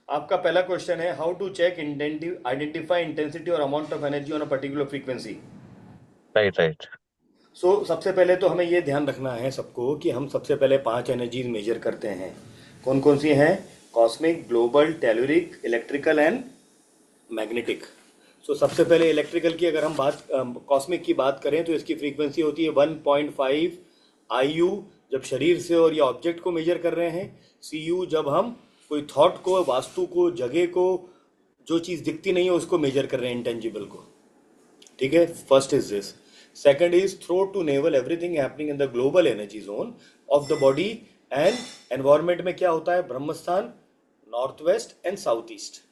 आपका पहला क्वेश्चन है how to check identify intensity और amount of energy on a particular frequency. Right right. सबसे पहले तो हमें ये ध्यान रखना है सबको कि हम सबसे पहले 5 एनर्जीज मेजर करते हैं। कौन कौन सी हैं? Cosmic, global, telluric, electrical and magnetic. सबसे पहले इलेक्ट्रिकल की अगर हम बात कॉस्मिक की बात करें तो इसकी फ्रीक्वेंसी होती है 1.5 IU जब शरीर से और या ऑब्जेक्ट को मेजर कर रहे हैं। CU जब हम कोई थॉट को, वास्तु को, जगह को, जो चीज़ दिखती नहीं है उसको मेजर कर रहे हैं, इंटेंजिबल को। ठीक है, first is this. Second is throw to navel everything happening in the global energy zone of the body and environment में क्या होता है? Brahmasthan, north west and south east.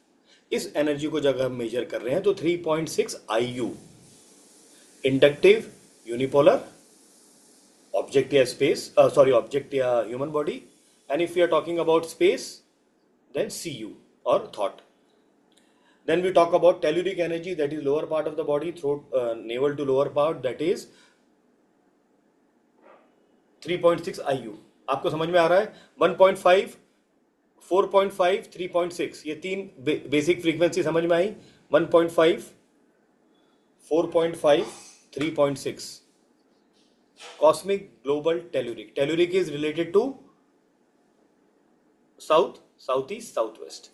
इस एनर्जी को जब हम मेजर कर रहे हैं तो 3.6 IU। इंडक्टिव, यूनिपोलर, ऑब्जेक्ट या स्पेस, सॉरी ऑब्जेक्ट या human body, and if you are talking about space then CU or thought. Then we talk about telluric energy, that is lower part of the body, throat, navel to lower part, that is 3.6 IU। आपको समझ में आ रहा है? 1.5, 4.5, 3.6, ये तीन basic frequency समझ में आई। 1.5, 4.5, 3.6। Cosmic, global, telluric. Telluric is related to south, southeast, southwest.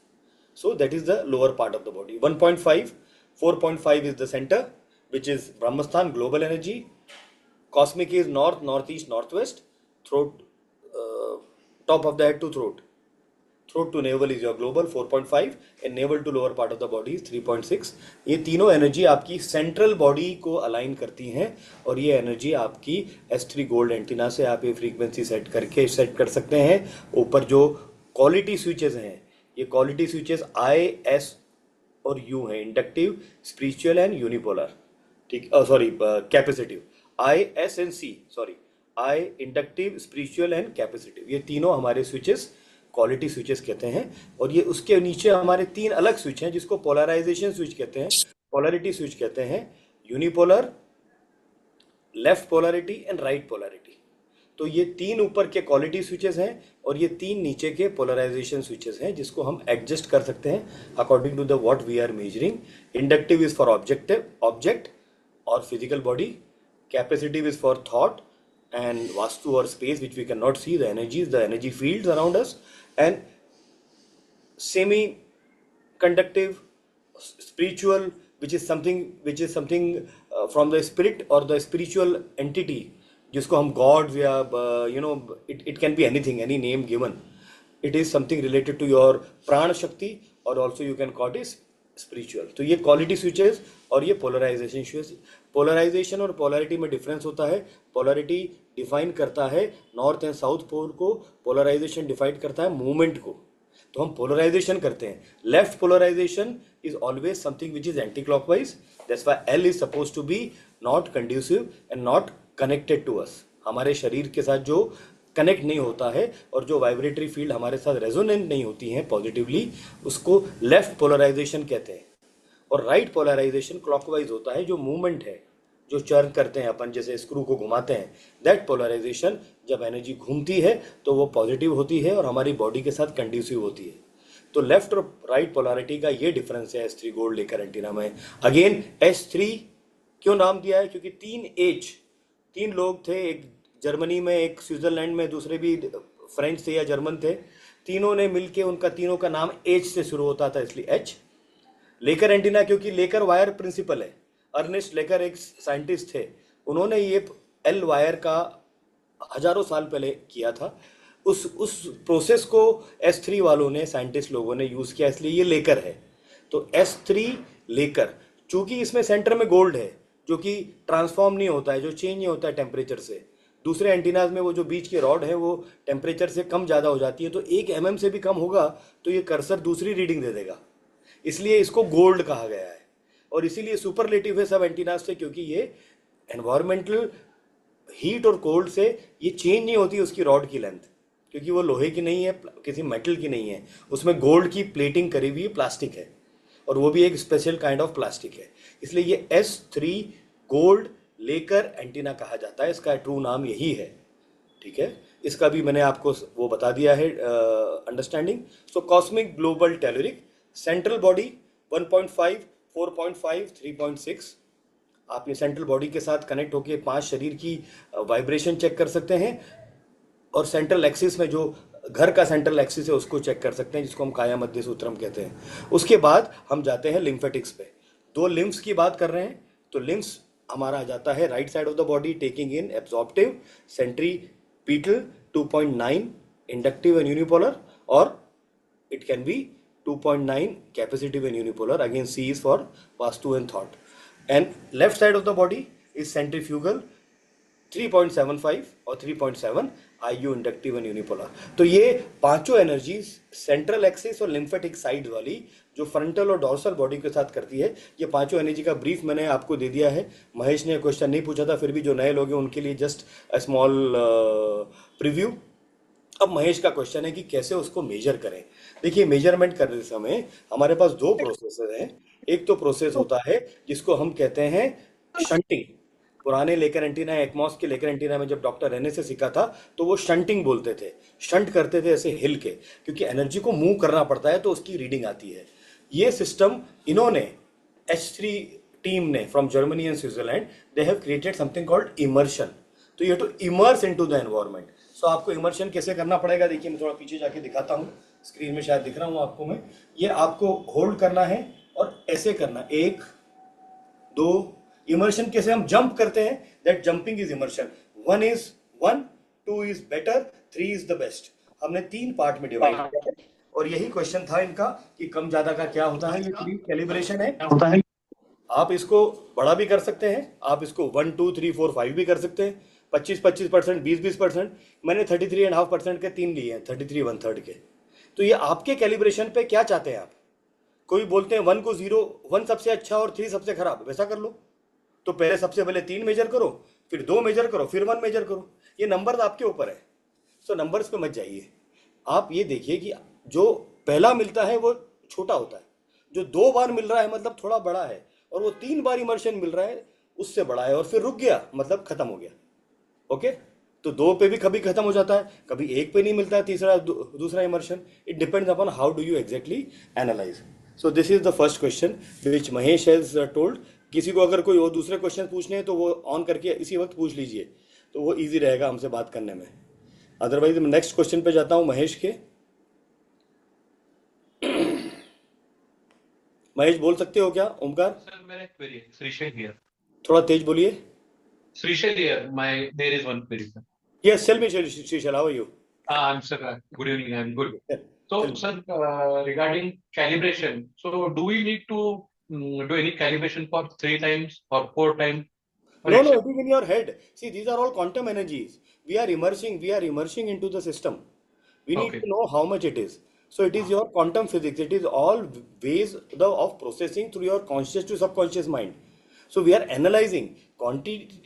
So that is the lower part of the body. 1.5, 4.5 is the center, which is Brahmasthan, global energy. Cosmic is north, northeast, northwest. Throat, top of the head to throat. Throat to navel is your global 4.5 and navel to lower part of the body is 3.6. ये तीनों energy आपकी central body को align करती हैं और ये energy आपकी S3 gold antenna से आप ये फ्रीक्वेंसी सेट कर सकते हैं। ऊपर जो क्वालिटी स्विचेस हैं, ये क्वालिटी स्विचेस I, S और U हैं, इंडक्टिव, स्पिरिचुअल एंड यूनिपोलर। ठीक, sorry capacitive. I, S and C, sorry I, inductive, spiritual and capacitive, ये तीनों हमारे स्विचेस क्वालिटी स्विचेस कहते हैं। और ये उसके नीचे हमारे तीन अलग स्विच हैं जिसको पोलराइजेशन स्विच कहते हैं, पोलरिटी स्विच कहते हैं। Unipolar, left polarity and right polarity. तो ये तीन ऊपर के क्वालिटी स्विचेस हैं और ये तीन नीचे के पोलराइजेशन स्विचेस हैं जिसको हम एडजस्ट कर सकते हैं according to the what we are measuring. Inductive is for object और physical body, capacitive is for thought and vastu or space which we cannot see, the energies, the energy fields around us, and semi conductive, spiritual, which is something from the spirit or the spiritual entity जिसको हम God या it can be anything, any name given. It is something related to your प्राण शक्ति और also you can call it spiritual. तो ये quality switches और ये पोलराइजेशन स्विच। पोलराइजेशन और पोलरिटी में डिफरेंस होता है। पोलरिटी डिफाइन करता है नॉर्थ एंड साउथ पोल को, पोलराइजेशन डिफाइन करता है मूवमेंट को। तो हम पोलराइजेशन करते हैं। Left polarization is always something which is anti clockwise, that's why L is suppose to be not conducive and not connected to us. हमारे शरीर के साथ जो कनेक्ट नहीं होता है और जो वाइब्रेटरी फील्ड हमारे साथ रेजोनेंट नहीं होती हैं पॉजिटिवली, उसको लेफ्ट पोलराइजेशन कहते हैं। और राइट पोलराइजेशन क्लॉकवाइज होता है, जो मूवमेंट है, जो चर्न करते हैं अपन, जैसे स्क्रू को घुमाते हैं, दैट पोलराइजेशन जब एनर्जी घूमती है तो वो पॉजिटिव होती है और हमारी बॉडी के साथ कंड्यूसिव होती है। तो लेफ्ट और राइट पोलरिटी का ये डिफरेंस है S3 गोल्ड लेकर एंटीना में। अगेन S3 क्यों नाम दिया है? क्योंकि तीन लोग थे, एक जर्मनी में, एक स्विट्जरलैंड में, दूसरे भी फ्रेंच थे या जर्मन थे। तीनों ने मिलके, उनका तीनों का नाम H से शुरू होता था, इसलिए H। लेकर एंटीना क्योंकि लेकर वायर प्रिंसिपल है। अर्नेस्ट लेकर एक साइंटिस्ट थे, उन्होंने ये L वायर का हजारों साल पहले किया था। उस प्रोसेस को S3 वालों ने, साइंटिस्ट लोगों ने यूज किया, इसलिए ये लेकर है। तो S3 लेकर, चूंकि इसमें सेंटर में गोल्ड है जो कि ट्रांसफॉर्म नहीं होता है, जो चेंज नहीं होता है टेम्परेचर से। दूसरे एंटीनाज में वो जो बीच की रॉड है वो टेम्परेचर से कम ज़्यादा हो जाती है, तो 1 mm से भी कम होगा तो ये कर्सर दूसरी रीडिंग दे देगा, इसलिए इसको गोल्ड कहा गया है। और इसीलिए सुपरलेटिव है सब एंटीनाज से, क्योंकि ये एनवायरमेंटल हीट और कोल्ड से ये चेंज नहीं होती उसकी रॉड की लेंथ, क्योंकि वो लोहे की नहीं है, किसी मेटल की नहीं है, उसमें गोल्ड की प्लेटिंग करी हुई प्लास्टिक है, और वो भी एक स्पेशल काइंड ऑफ प्लास्टिक है। इसलिए ये S3 गोल्ड लेकर एंटीना कहा जाता है, इसका ट्रू नाम यही है। ठीक है, इसका भी मैंने आपको वो बता दिया है अंडरस्टैंडिंग. सो कॉस्मिक ग्लोबल टेलुरिक सेंट्रल बॉडी 1.5, 4.5, 3.6. आप ये सेंट्रल बॉडी के साथ कनेक्ट होके 5 शरीर की वाइब्रेशन चेक कर सकते हैं, और सेंट्रल एक्सिस में जो घर का सेंट्रल एक्सिस है उसको चेक कर सकते हैं, जिसको हम काया मध्य सूत्रम कहते हैं. उसके बाद हम जाते हैं लिम्फेटिक्स पे. दो लिम्फ्स की बात कर रहे हैं, तो लिम्फ्स हमारा आ जाता है right side of the body, taking in absorptive, centripetal 2.9, inductive and unipolar, और it can be 2.9 capacitive and unipolar. Again, C is for vastu and thought. And left side of the body is centrifugal 3.75 और 3.7 IU inductive and unipolar. तो ये पांचों energies central axis और lymphatic side वाली जो frontal और dorsal body के साथ करती है, ये पांचों एनर्जी का ब्रीफ मैंने आपको दे दिया है. महेश ने क्वेश्चन नहीं पूछा था, फिर भी जो नए लोग हैं उनके लिए जस्ट अ स्मॉल प्रीव्यू. अब महेश का क्वेश्चन है कि कैसे उसको मेजर करें. देखिए, मेजरमेंट करते समय हमारे पास दो प्रोसेस हैं. एक तो प्रोसेस होता है जिसको हम कहते हैं शंटिंग. पुराने लेकर एंटीना, एक्मॉस के लेकर एंटीना में जब डॉक्टर रहने से सीखा था तो वो शंटिंग बोलते थे. शंट करते थे ऐसे हिल के, क्योंकि एनर्जी को मूव करना पड़ता है तो उसकी रीडिंग आती है. ये सिस्टम इन्होंने H3 टीम ने from Germany and Switzerland, they have created something called immersion. तो you have to immerse into the environment. So आपको इमर्शन कैसे करना पड़ेगा, देखिए मैं थोड़ा पीछे जाके दिखाता हूँ. स्क्रीन में शायद दिख रहा हूँ आपको मैं. ये आपको होल्ड करना है और ऐसे करना, एक दो. इमर्शन कैसे हम जंप करते हैं, that jumping is immersion. One is one, two is better, three is the best. हमने 3 पार्ट में डिवाइड किया है, और यही क्वेश्चन था इनका कि कम ज्यादा का क्या होता है. ये कैलिब्रेशन है. आप इसको बड़ा भी कर सकते हैं, आप इसको 1, 2, 3, 4, 5 भी कर सकते हैं. 25-25%, 20-20%. मैंने 33.5% के 3 लिए हैं, 33 1/3 के. तो ये आपके कैलिब्रेशन पे क्या चाहते हैं आप. कोई बोलते हैं 1 को 0, 1 सबसे अच्छा और 3 सबसे खराब, वैसा कर लो. तो पहले सबसे पहले 3 मेजर करो, फिर 2 मेजर करो, फिर 1 मेजर करो. ये नंबर आपके ऊपर है. सो नंबर्स पे मत जाइए. आप ये देखिए कि जो पहला मिलता है वो छोटा होता है, जो 2 बार मिल रहा है मतलब थोड़ा बड़ा है, और वो 3 बार इमर्शन मिल रहा है उससे बड़ा है, और फिर रुक गया मतलब खत्म हो गया. ओके. तो 2 पे भी कभी खत्म हो जाता है, कभी 1 पे नहीं मिलता है तीसरा दूसरा immersion. It depends upon how do you exactly analyse. So this is the first question which Mahesh has told. किसी को अगर कोई और दूसरे क्वेश्चन पूछने हैं तो वो ऑन करके इसी वक्त पूछ लीजिए, तो वो इजी रहेगा हमसे बात करने में. अदरवाइज मैं नेक्स्ट क्वेश्चन पे जाता हूं महेश के. महेश बोल सकते हो क्या, ओमकार? Sir, मेरा एक query है. Srishal here. थोड़ा तेज बोलिए. Srishal here. There is one query, sir. Yes, tell me शीशल, how are you? I'm sir. Good evening. I'm good. So, sir, regarding calibration, so do we need to do any calibration for 3 times or 4 times? Or No, it's- it is in your head. See, these are all quantum energies. We are immersing into the system. We need Okay. to know how much it is. So it is your quantum physics. It is all ways of processing through your conscious to subconscious mind. So we are analyzing quantity.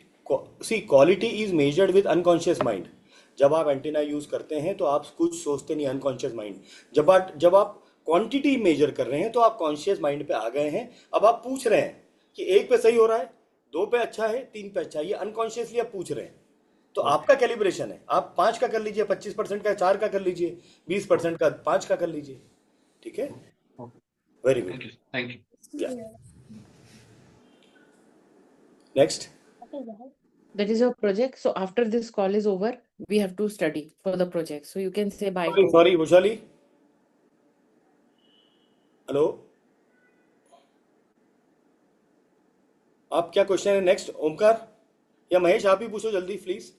See, quality is measured with unconscious mind. जब आप antenna use करते हैं तो आप कुछ सोचते नहीं, unconscious mind. जब आप क्वांटिटी मेजर कर रहे हैं तो आप कॉन्शियस माइंड पे आ गए हैं. अब आप पूछ रहे हैं कि 1 पे सही हो रहा है, 2 पे अच्छा है, 3 पे अच्छा है. ये अनकॉन्शियसली आप पूछ रहे हैं. तो आपका कैलिब्रेशन है. आप 5 का कर लीजिए, 25% का 4 का कर लीजिए, 20% का 5 का कर लीजिए. ठीक है, very good. Thank you. Thank you. Next. That is your project. So after this call is over, we have to study for the project. So you can say bye to sorry Vaishali. Hello, आप क्या question है next, Omkar या महेश? आप ही पूछो जल्दी please.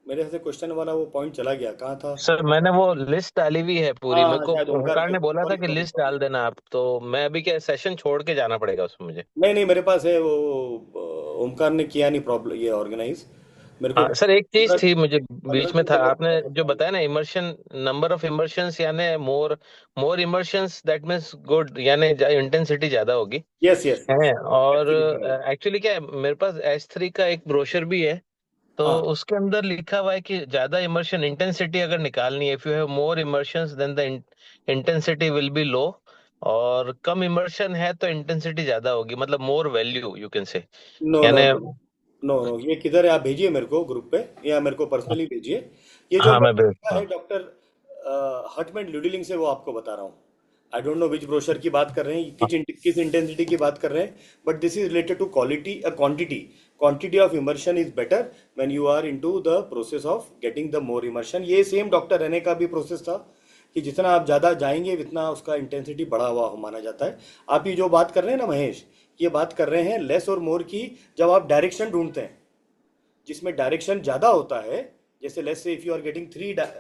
मेरे से question वाला वो पॉइंट चला गया, कहाँ था? सर मैंने वो लिस्ट डाली हुई है पूरी. हाँ, मेरे को शायद ओमकार ओमकार ने बोला था सॉरी कि सॉरी लिस्ट डाल देना आप, तो मैं अभी क्या सेशन छोड़ के जाना पड़ेगा उसमें मुझे? नहीं, मेरे पास है वो. ओमकार ने किया नहीं प्रॉब्लम ये ऑर्गेनाइज मेरे को. हाँ सर, एक चीज थी मुझे बीच में था, 15 आपने जो बताया ना इमर्शन, नंबर ऑफ इमर्शंस यानी मोर मोर इमर्शंस, दैट मीन्स गुड, यानी इंटेंसिटी ज्यादा होगी यस यस. है. और एक्चुअली क्या है, मेरे पास S3 का एक ब्रोशर भी है, तो हाँ, उसके अंदर लिखा हुआ है कि ज्यादा इमर्शन इंटेंसिटी अगर निकालनी है, if you have more immersions then the intensity will be low, और कम इमर्शन है तो इंटेंसिटी ज्यादा होगी, मतलब more value you can say. No no यानी नो. नो नो, ये किधर है? आप भेजिए मेरे को ग्रुप पे या मेरे को पर्सनली भेजिए। ये जो हाँ मैं मैंने भेजता लिखा है हूँ। डॉक्टर हटमैन ल्यूडिलिंग से, वो आपको बता रहा हूँ। I don't know which brochure की बात कर रहे हैं, हाँ, किस इंटेंसिटी की बात कर रहे हैं, but this is related to quality quantity. Quantity of immersion is better when you are into the process of getting the more immersion. ये सेम डॉक्टर रेने का भी प्रोसेस था कि जितना आप ज़्यादा जाएंगे उतना उसका इंटेंसिटी बढ़ा हुआ माना जाता है। आप ये जो बात कर रहे हैं ना महेश, ये बात कर रहे हैं लेस और मोर की, जब आप डायरेक्शन ढूंढते हैं जिसमें डायरेक्शन ज़्यादा होता है। जैसे let's say if you are getting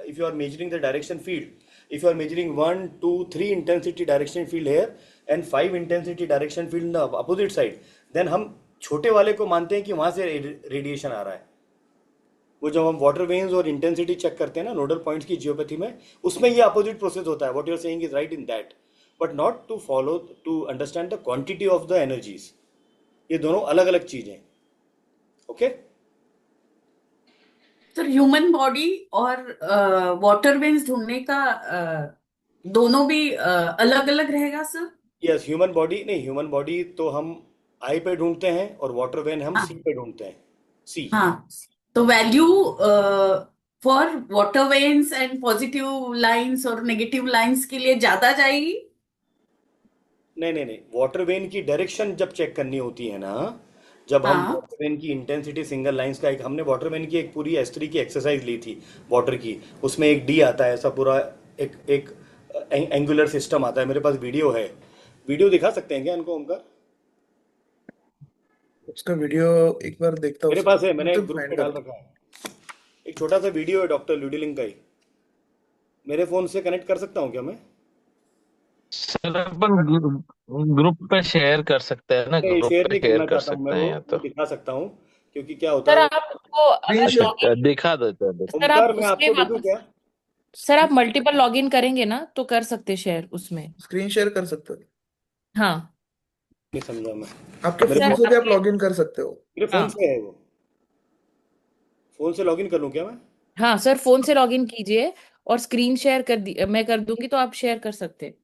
if you are measuring the direction field, if you are measuring 1 2 3 intensity direction field here and 5 intensity direction field in the opposite side, then हम छोटे वाले को मानते हैं कि वहाँ से रेडिएशन आ रहा है। वो जब हम वाटर वेन्स और इंटेंसिटी चेक करते हैं ना नोडल पॉइंट्स की जियोपैथी में, उसमें ये अपोजिट प्रोसेस होता है। What you are saying is right in that, but not to follow to understand the quantity of the energies. ये दोनों अलग अलग चीजें। ओके सर ह्यूमन बॉडी और वाटर वेन्स ढूंढने का दोनों भी अलग अलग रहेगा सर? यस, ह्यूमन बॉडी नहीं, ह्यूमन बॉडी तो हम आई पे ढूंढते हैं और वाटर वेन हम सी हाँ पे ढूंढते हैं। सी। हाँ, तो value for water veins and positive lines और नेगेटिव लाइंस के लिए ज्यादा जाएगी? नहीं नहीं नहीं, वाटर वेन की डायरेक्शन जब चेक करनी होती है ना, जब हम हाँ वाटर वेन की इंटेंसिटी सिंगल लाइंस का एक, हमने वाटर वेन की एक पूरी एस्ट्री की एक्सरसाइज ली थी वाटर की, उसमें एक डी आता है ऐसा पूरा, एक एक एंगुलर सिस्टम आता है। मेरे पास वीडियो है, वीडियो दिखा सकते हैं क्या इनको ओमकार? उसका वीडियो एक बार देखता हूँ मेरे सर, पास है, मैंने यूट्यूब ग्रुप फाइंड पे डाल करता रखा है। एक छोटा सा वीडियो है डॉक्टर ल्यूडिलिंग का ही, मेरे फोन से कनेक्ट कर सकता हूँ क्या मैं? सर अपन ग्रुप पे शेयर कर सकते हैं ना, नहीं, ग्रुप शेयर पे नहीं शेयर करना कर चाहता हूँ मैं, सकते हैं या वो तो। दिखा सकता हूँ। क्योंकि क्या होता सर है, आपको स्क्रीन अगर शेयर। अच्छा लॉगिन, दिखा देते हैं, सर आप ओमकार मैं उसमें आपको दे दूँ वापस, क्या? सर आप मल्टीपल लॉगिन करेंगे ना तो कर सकते शेयर उसमें। स्क्रीन शेयर कर सकते हो, हाँ नहीं समझा मैं। आपके मेरे फोन सर फोन से भी आप आपके, लॉग इन कर सकते हो। मेरे फोन हाँ से है वो, फोन से लॉगिन कर लूँ क्या मैं? हाँ सर फोन से लॉगिन कीजिए और स्क्रीन शेयर कर दी, मैं कर दूंगी तो आप शेयर कर सकते हैं।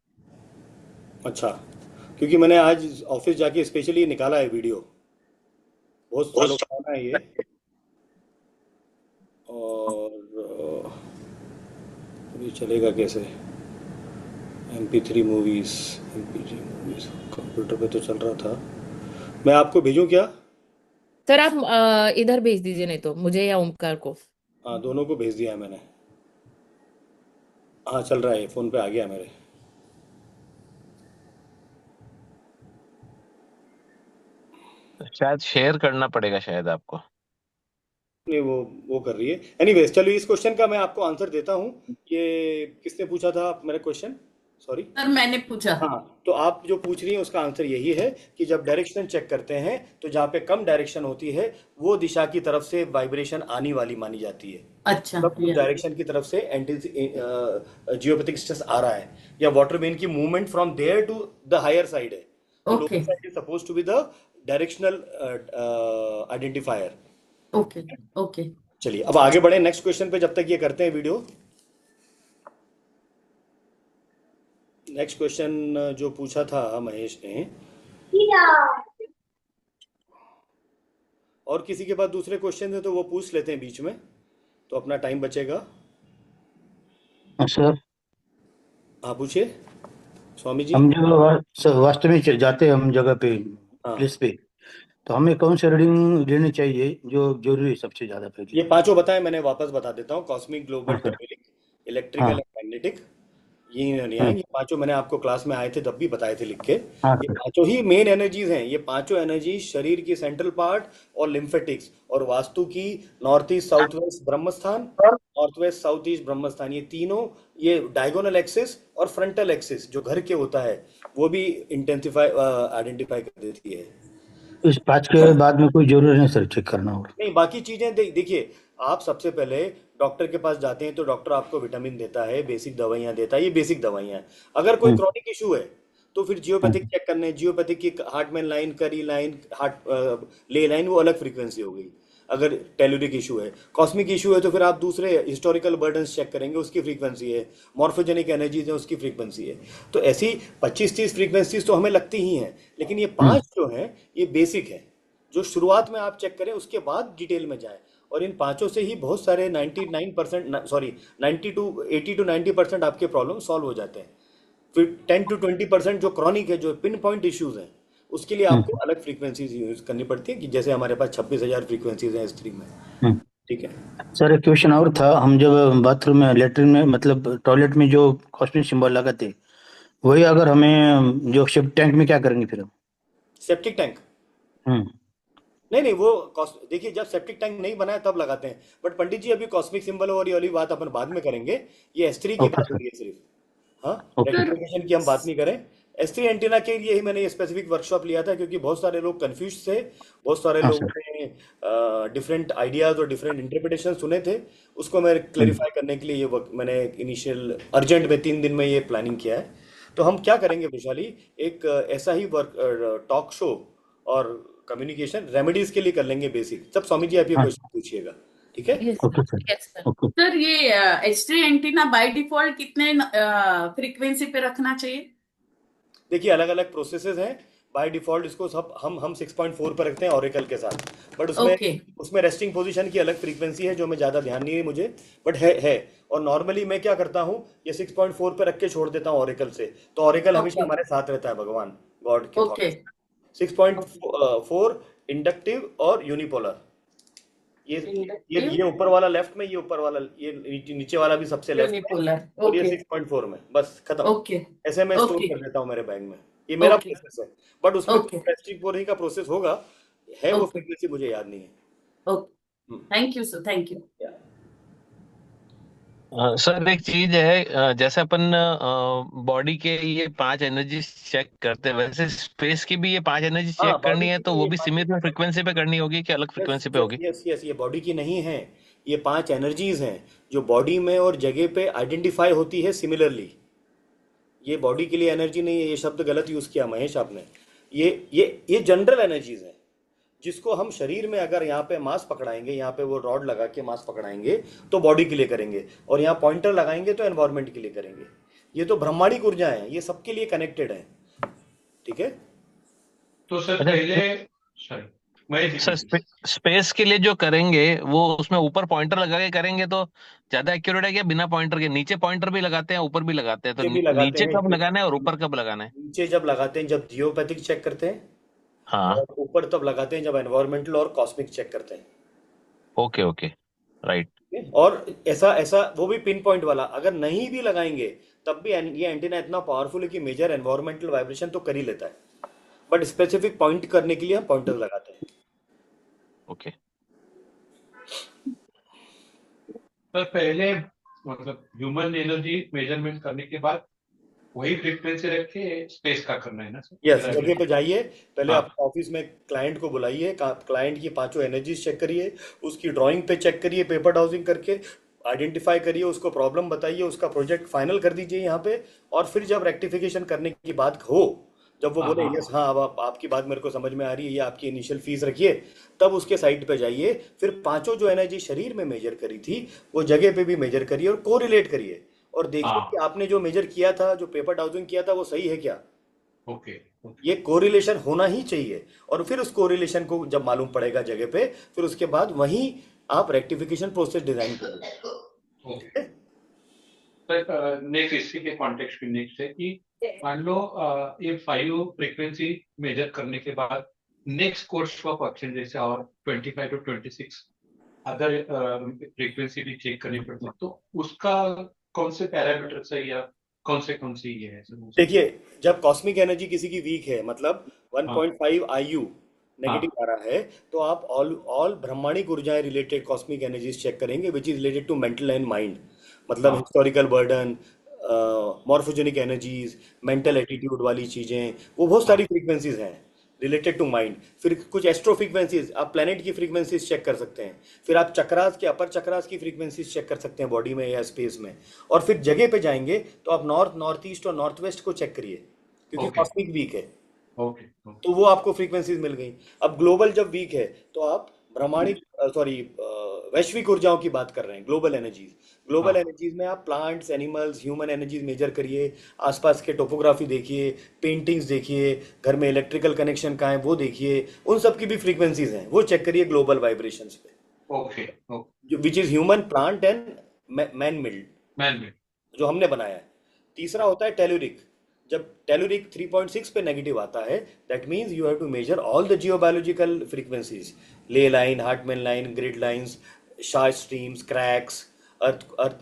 अच्छा, क्योंकि मैंने आज ऑफिस जाके स्पेशली निकाला है वीडियो, बहुत सालों पुराना है ये। और ये चलेगा कैसे? MP3 movies, MP3 movies computer पे तो चल रहा था। मैं आपको भेजूँ क्या? सर आप इधर भेज दीजिए, नहीं तो मुझे या ओमकार को। हाँ, दोनों को भेज दिया है मैंने। हाँ चल रहा है, फ़ोन पे आ गया मेरे। शायद शेयर करना पड़ेगा शायद आपको। नहीं, वो कर रही है। एनीवेज, चलो इस क्वेश्चन का मैं आपको आंसर देता हूँ। ये किसने पूछा था मेरा क्वेश्चन? सॉरी। सर मैंने पूछा। हाँ, तो आप जो पूछ रही हैं उसका आंसर यही है कि जब डायरेक्शन चेक करते हैं तो जहाँ पे कम डायरेक्शन होती है वो दिशा की तरफ से वाइब्रेशन आने वाली मानी जाती है। अच्छा सब कुछ डायरेक्शन की तरफ से जियोपैथिक स्ट्रेस आ रहा है, या वाटर वेन की movement from there to the higher side है, तो okay lower side is suppose to be the directional identifier. Okay okay. चलिए अब आगे बढ़े नेक्स्ट क्वेश्चन पे, जब तक ये करते हैं वीडियो। नेक्स्ट क्वेश्चन जो पूछा था महेश ने, और किसी के पास दूसरे क्वेश्चन है तो वो पूछ लेते हैं बीच में, तो अपना टाइम बचेगा। सर हाँ पूछिए स्वामी जी। हम जो वास्तव में जाते हैं हम जगह पे, हाँ, प्लेस पे, तो हमें कौन सी रीडिंग लेनी चाहिए जो जरूरी है सबसे ज्यादा पहले? ये पांचों बताए मैंने, वापस बता देता हूँ। कॉस्मिक, ग्लोबल, हाँ सर। टेम्परिक, इलेक्ट्रिकल हाँ एंड मैग्नेटिक, ये नहीं हाँ आए। ये पांचों मैंने आपको क्लास में आए थे तब भी बताए थे लिख के। हाँ ये सर। पांचों ही मेन एनर्जीज हैं। ये पांचों एनर्जी शरीर की सेंट्रल पार्ट और लिम्फेटिक्स और वास्तु की नॉर्थ ईस्ट साउथ वेस्ट ब्रह्मस्थान, नॉर्थ वेस्ट साउथ ईस्ट ब्रह्मस्थान, ये तीनों, ये डायगोनल एक्सिस और फ्रंटल एक्सिस जो घर के होता है वो भी इंटेंसिफाई आइडेंटिफाई कर देती है। इस पाँच के बाद में कोई जरूरी नहीं सर चेक करना? और नहीं, बाकी चीजें देखिए, आप सबसे पहले डॉक्टर के पास जाते हैं तो डॉक्टर आपको विटामिन देता है, बेसिक दवाइयाँ देता है, ये बेसिक दवाइयाँ हैं। अगर कोई हम्म, क्रॉनिक इशू है तो फिर जियोपैथिक हम्म, चेक करने, जियोपैथिक की हार्टमैन लाइन, करी लाइन, हार्ट ले लाइन, वो अलग फ्रीक्वेंसी हो गई। अगर टेलुरिक इशू है, कॉस्मिक इशू है, तो फिर आप दूसरे हिस्टोरिकल बर्डन्स चेक करेंगे, उसकी फ्रीक्वेंसी है, मॉर्फोजेनिक एनर्जीज है, उसकी फ्रीक्वेंसी है। तो ऐसी 25-30 फ्रीक्वेंसीज तो हमें लगती ही हैं, लेकिन ये हम्म, 5 जो हैं ये बेसिक है, जो शुरुआत में आप चेक करें, उसके बाद डिटेल में जाएं। और इन पांचों से ही बहुत सारे 99% सॉरी 90 to 80 to 90% आपके प्रॉब्लम सॉल्व हो जाते हैं। फिर 10 to 20% जो क्रॉनिक है, जो पिन पॉइंट इश्यूज हैं, उसके लिए आपको अलग फ्रीक्वेंसीज यूज करनी पड़ती है, कि जैसे हमारे पास 26,000 फ्रीक्वेंसीज हैं S3 में। ठीक है सर, एक क्वेश्चन और था। हम जब बाथरूम में, लेटरिन में, मतलब टॉयलेट में जो कॉस्मिक सिंबल लगाते, वही अगर हमें जो सेप्टिक टैंक में क्या करेंगे फिर हम? सेप्टिक टैंक हम्म। नहीं, वो देखिए, जब सेप्टिक टैंक नहीं बना है तब लगाते हैं। बट पंडित जी, अभी कॉस्मिक सिंबल और ये वाली बात अपन बाद में करेंगे। ये S3 की ओके बात हो सर। रही है सिर्फ। हाँ, ओके। सर रेक्टिफिकेशन की हम बात नहीं करें। S3 एंटीना के लिए ही मैंने ये स्पेसिफिक वर्कशॉप लिया था, क्योंकि बहुत सारे लोग कंफ्यूज थे, बहुत सारे हाँ लोगों सर। ने डिफरेंट आइडियाज और डिफरेंट इंटरप्रिटेशन सुने थे। उसको मैं क्लेरिफाई करने के लिए ये वर्क मैंने इनिशियल अर्जेंट में 3 दिन में ये प्लानिंग किया है। तो हम क्या करेंगे वैशाली, एक ऐसा ही वर्क टॉक शो और कम्युनिकेशन रेमेडीज के लिए कर लेंगे बेसिक। सब स्वामी जी आप ये हाँ। क्वेश्चन पूछिएगा, ठीक है? Yes, okay sir. yes, sir. Okay. Sir ये H3 एंटीना बाय डिफॉल्ट कितने फ्रीक्वेंसी पे रखना चाहिए? देखिए, अलग अलग प्रोसेसेस हैं। बाय डिफॉल्ट इसको सब हम 6.4 पर रखते हैं ऑरेकल के साथ। बट उसमें ओके उसमें रेस्टिंग पोजीशन की अलग फ्रीक्वेंसी है, जो मैं ज़्यादा ध्यान नहीं है मुझे, बट है। और नॉर्मली मैं क्या करता हूँ, ये 6.4 पर रख के छोड़ देता हूँ ऑरेकल से। तो ऑरेकल हमेशा ओके हमारे साथ रहता है, भगवान गॉड के ओके थॉट। 6.4 इंडक्टिव और यूनिपोलर। ये इंडक्टिव ये ऊपर वाला लेफ्ट में, ये ऊपर वाला, ये नीचे वाला भी सबसे लेफ्ट में, यूनिपोलर। और ये ओके 6.4 में। बस खत्म। ओके ऐसे मैं स्टोर ओके कर देता हूँ मेरे बैग में। ये मेरा ओके प्रोसेस है। बट उसमें ओके प्लास्टिक बोरिंग का प्रोसेस होगा, है वो ओके फ्रीक्वेंसी मुझे याद नहीं है। Okay thank you sir, thank you. Sir एक चीज है, जैसे अपन बॉडी के ये 5 एनर्जी चेक करते हैं, वैसे स्पेस की भी ये 5 एनर्जी हाँ, चेक बॉडी करनी है, की तो भी वो ये भी 5, सीमित फ्रिक्वेंसी पे करनी होगी कि अलग फ्रिक्वेंसी पे होगी? यस, ये बॉडी की नहीं है। ये 5 एनर्जीज हैं जो बॉडी में और जगह पे आइडेंटिफाई होती है सिमिलरली। ये बॉडी के लिए एनर्जी नहीं है, ये शब्द गलत यूज किया महेश आपने। ये जनरल एनर्जीज हैं, जिसको हम शरीर में अगर यहाँ पे मास पकड़ाएंगे, यहाँ पे वो रॉड लगा के मास पकड़ाएंगे तो बॉडी के लिए करेंगे, और यहाँ पॉइंटर लगाएंगे तो एनवायरमेंट के लिए करेंगे। ये तो ब्रह्मांडिक ऊर्जा है, ये सबके लिए कनेक्टेड है। ठीक है? तो सर अच्छा, पहले sorry Mahesh ji sir please. Space के लिए जो करेंगे वो उसमें ऊपर पॉइंटर लगा के करेंगे तो ज्यादा एक्यूरेट है, क्या बिना पॉइंटर के? नीचे पॉइंटर भी लगाते हैं, ऊपर भी लगाते हैं, तो नीचे भी लगाते नीचे हैं। कब लगाना है और ऊपर कब लगाना है? नीचे जब लगाते हैं जब जियोपैथिक चेक करते हैं, हाँ। और ऊपर तब लगाते हैं जब एनवायरमेंटल और कॉस्मिक चेक करते हैं। Okay okay, right. ठीक है? और ऐसा ऐसा वो भी पिन पॉइंट वाला, अगर नहीं भी लगाएंगे तब भी ये एंटीना इतना पावरफुल है कि मेजर एनवायरमेंटल वाइब्रेशन तो कर ही लेता है। बट स्पेसिफिक पॉइंट करने के लिए हम पॉइंटर लगाते हैं। ओके। सर पहले मतलब ह्यूमन एनर्जी मेजरमेंट करने के बाद वही फ्रीक्वेंसी रख के स्पेस का करना है ना सर? यस, मेरा जगह पे जाइए, पहले हाँ। आप ऑफिस में क्लाइंट को बुलाइए, क्लाइंट की 5 एनर्जीज चेक करिए, उसकी ड्राइंग पे चेक करिए, पेपर डाउजिंग करके आइडेंटिफाई करिए, उसको प्रॉब्लम बताइए, उसका प्रोजेक्ट फाइनल कर दीजिए यहाँ पे। और फिर जब रेक्टिफिकेशन करने की बात हो, जब वो हाँ बोले हाँ यस हाँ अब आपकी बात मेरे को समझ में आ रही है, ये आपकी इनिशियल फीस रखिए, तब उसके साइट पे जाइए। फिर पांचों जो एनर्जी शरीर में मेजर करी थी वो जगह पे भी मेजर करिए और कोरिलेट करिए, और देखिए हाँ कि आपने जो मेजर किया था, जो पेपर डाउजिंग किया था, वो सही है क्या। ओके ओके ये कोरिलेशन होना ही चाहिए। और फिर उस कोरिलेशन को जब मालूम पड़ेगा जगह पे, फिर उसके बाद वहीं आप रेक्टिफिकेशन प्रोसेस डिजाइन करें। ओके। सर नेक्स्ट इसी के कॉन्टेक्स्ट में नेक्स्ट है कि मान लो ये 5 फ्रीक्वेंसी मेजर करने के बाद नेक्स्ट कोर्स ऑफ एक्शन जैसे और 25 to 26 अदर फ्रीक्वेंसी भी चेक करनी पड़ती है, तो उसका कौन से पैरामीटर से या कौन से ये है सर? देखिए, जब कॉस्मिक एनर्जी किसी की वीक है, मतलब 1.5 IU नेगेटिव आ रहा है, तो आप ऑल ब्रह्मांडिक ऊर्जाएं रिलेटेड कॉस्मिक एनर्जीज चेक करेंगे, which is related to mental and mind. मतलब हाँ। Historical burden, morphogenic energies, mental attitude वाली चीजें, वो बहुत सारी फ्रीक्वेंसीज हैं रिलेटेड टू माइंड। फिर कुछ एस्ट्रो फ्रीक्वेंसीज, आप प्लेनेट की फ्रीक्वेंसीज चेक कर सकते हैं। फिर आप चक्रास के, अपर चक्रास की फ्रीक्वेंसीज चेक कर सकते हैं बॉडी में या स्पेस में। और फिर जगह पे जाएंगे तो आप नॉर्थ, नॉर्थ ईस्ट और नॉर्थ वेस्ट को चेक करिए, क्योंकि Okay. कॉस्मिक वीक है, ओके तो वो आपको फ्रीक्वेंसीज मिल गई। अब ग्लोबल जब वीक है तो आप ब्रह्मांडिक वैश्विक ऊर्जाओं की बात कर रहे हैं, ग्लोबल एनर्जीज। ग्लोबल हाँ एनर्जीज में आप plants, animals, human energies measure करिए, आसपास के टोपोग्राफी देखिए, पेंटिंग्स देखिए, घर में इलेक्ट्रिकल कनेक्शन कहाँ है वो देखिए, उन सब की भी फ्रीक्वेंसीज हैं, वो चेक करिए ग्लोबल वाइब्रेशंस पे, ओके ओके जो which is human, plant and man made, man में जो हमने बनाया है। तीसरा होता है टेलुरिक। जब टेलुरिक 3.6 पे नेगेटिव आता है, that means you have to measure all the geobiological frequencies, ley line, Hartmann line, grid lines, short streams, cracks, earth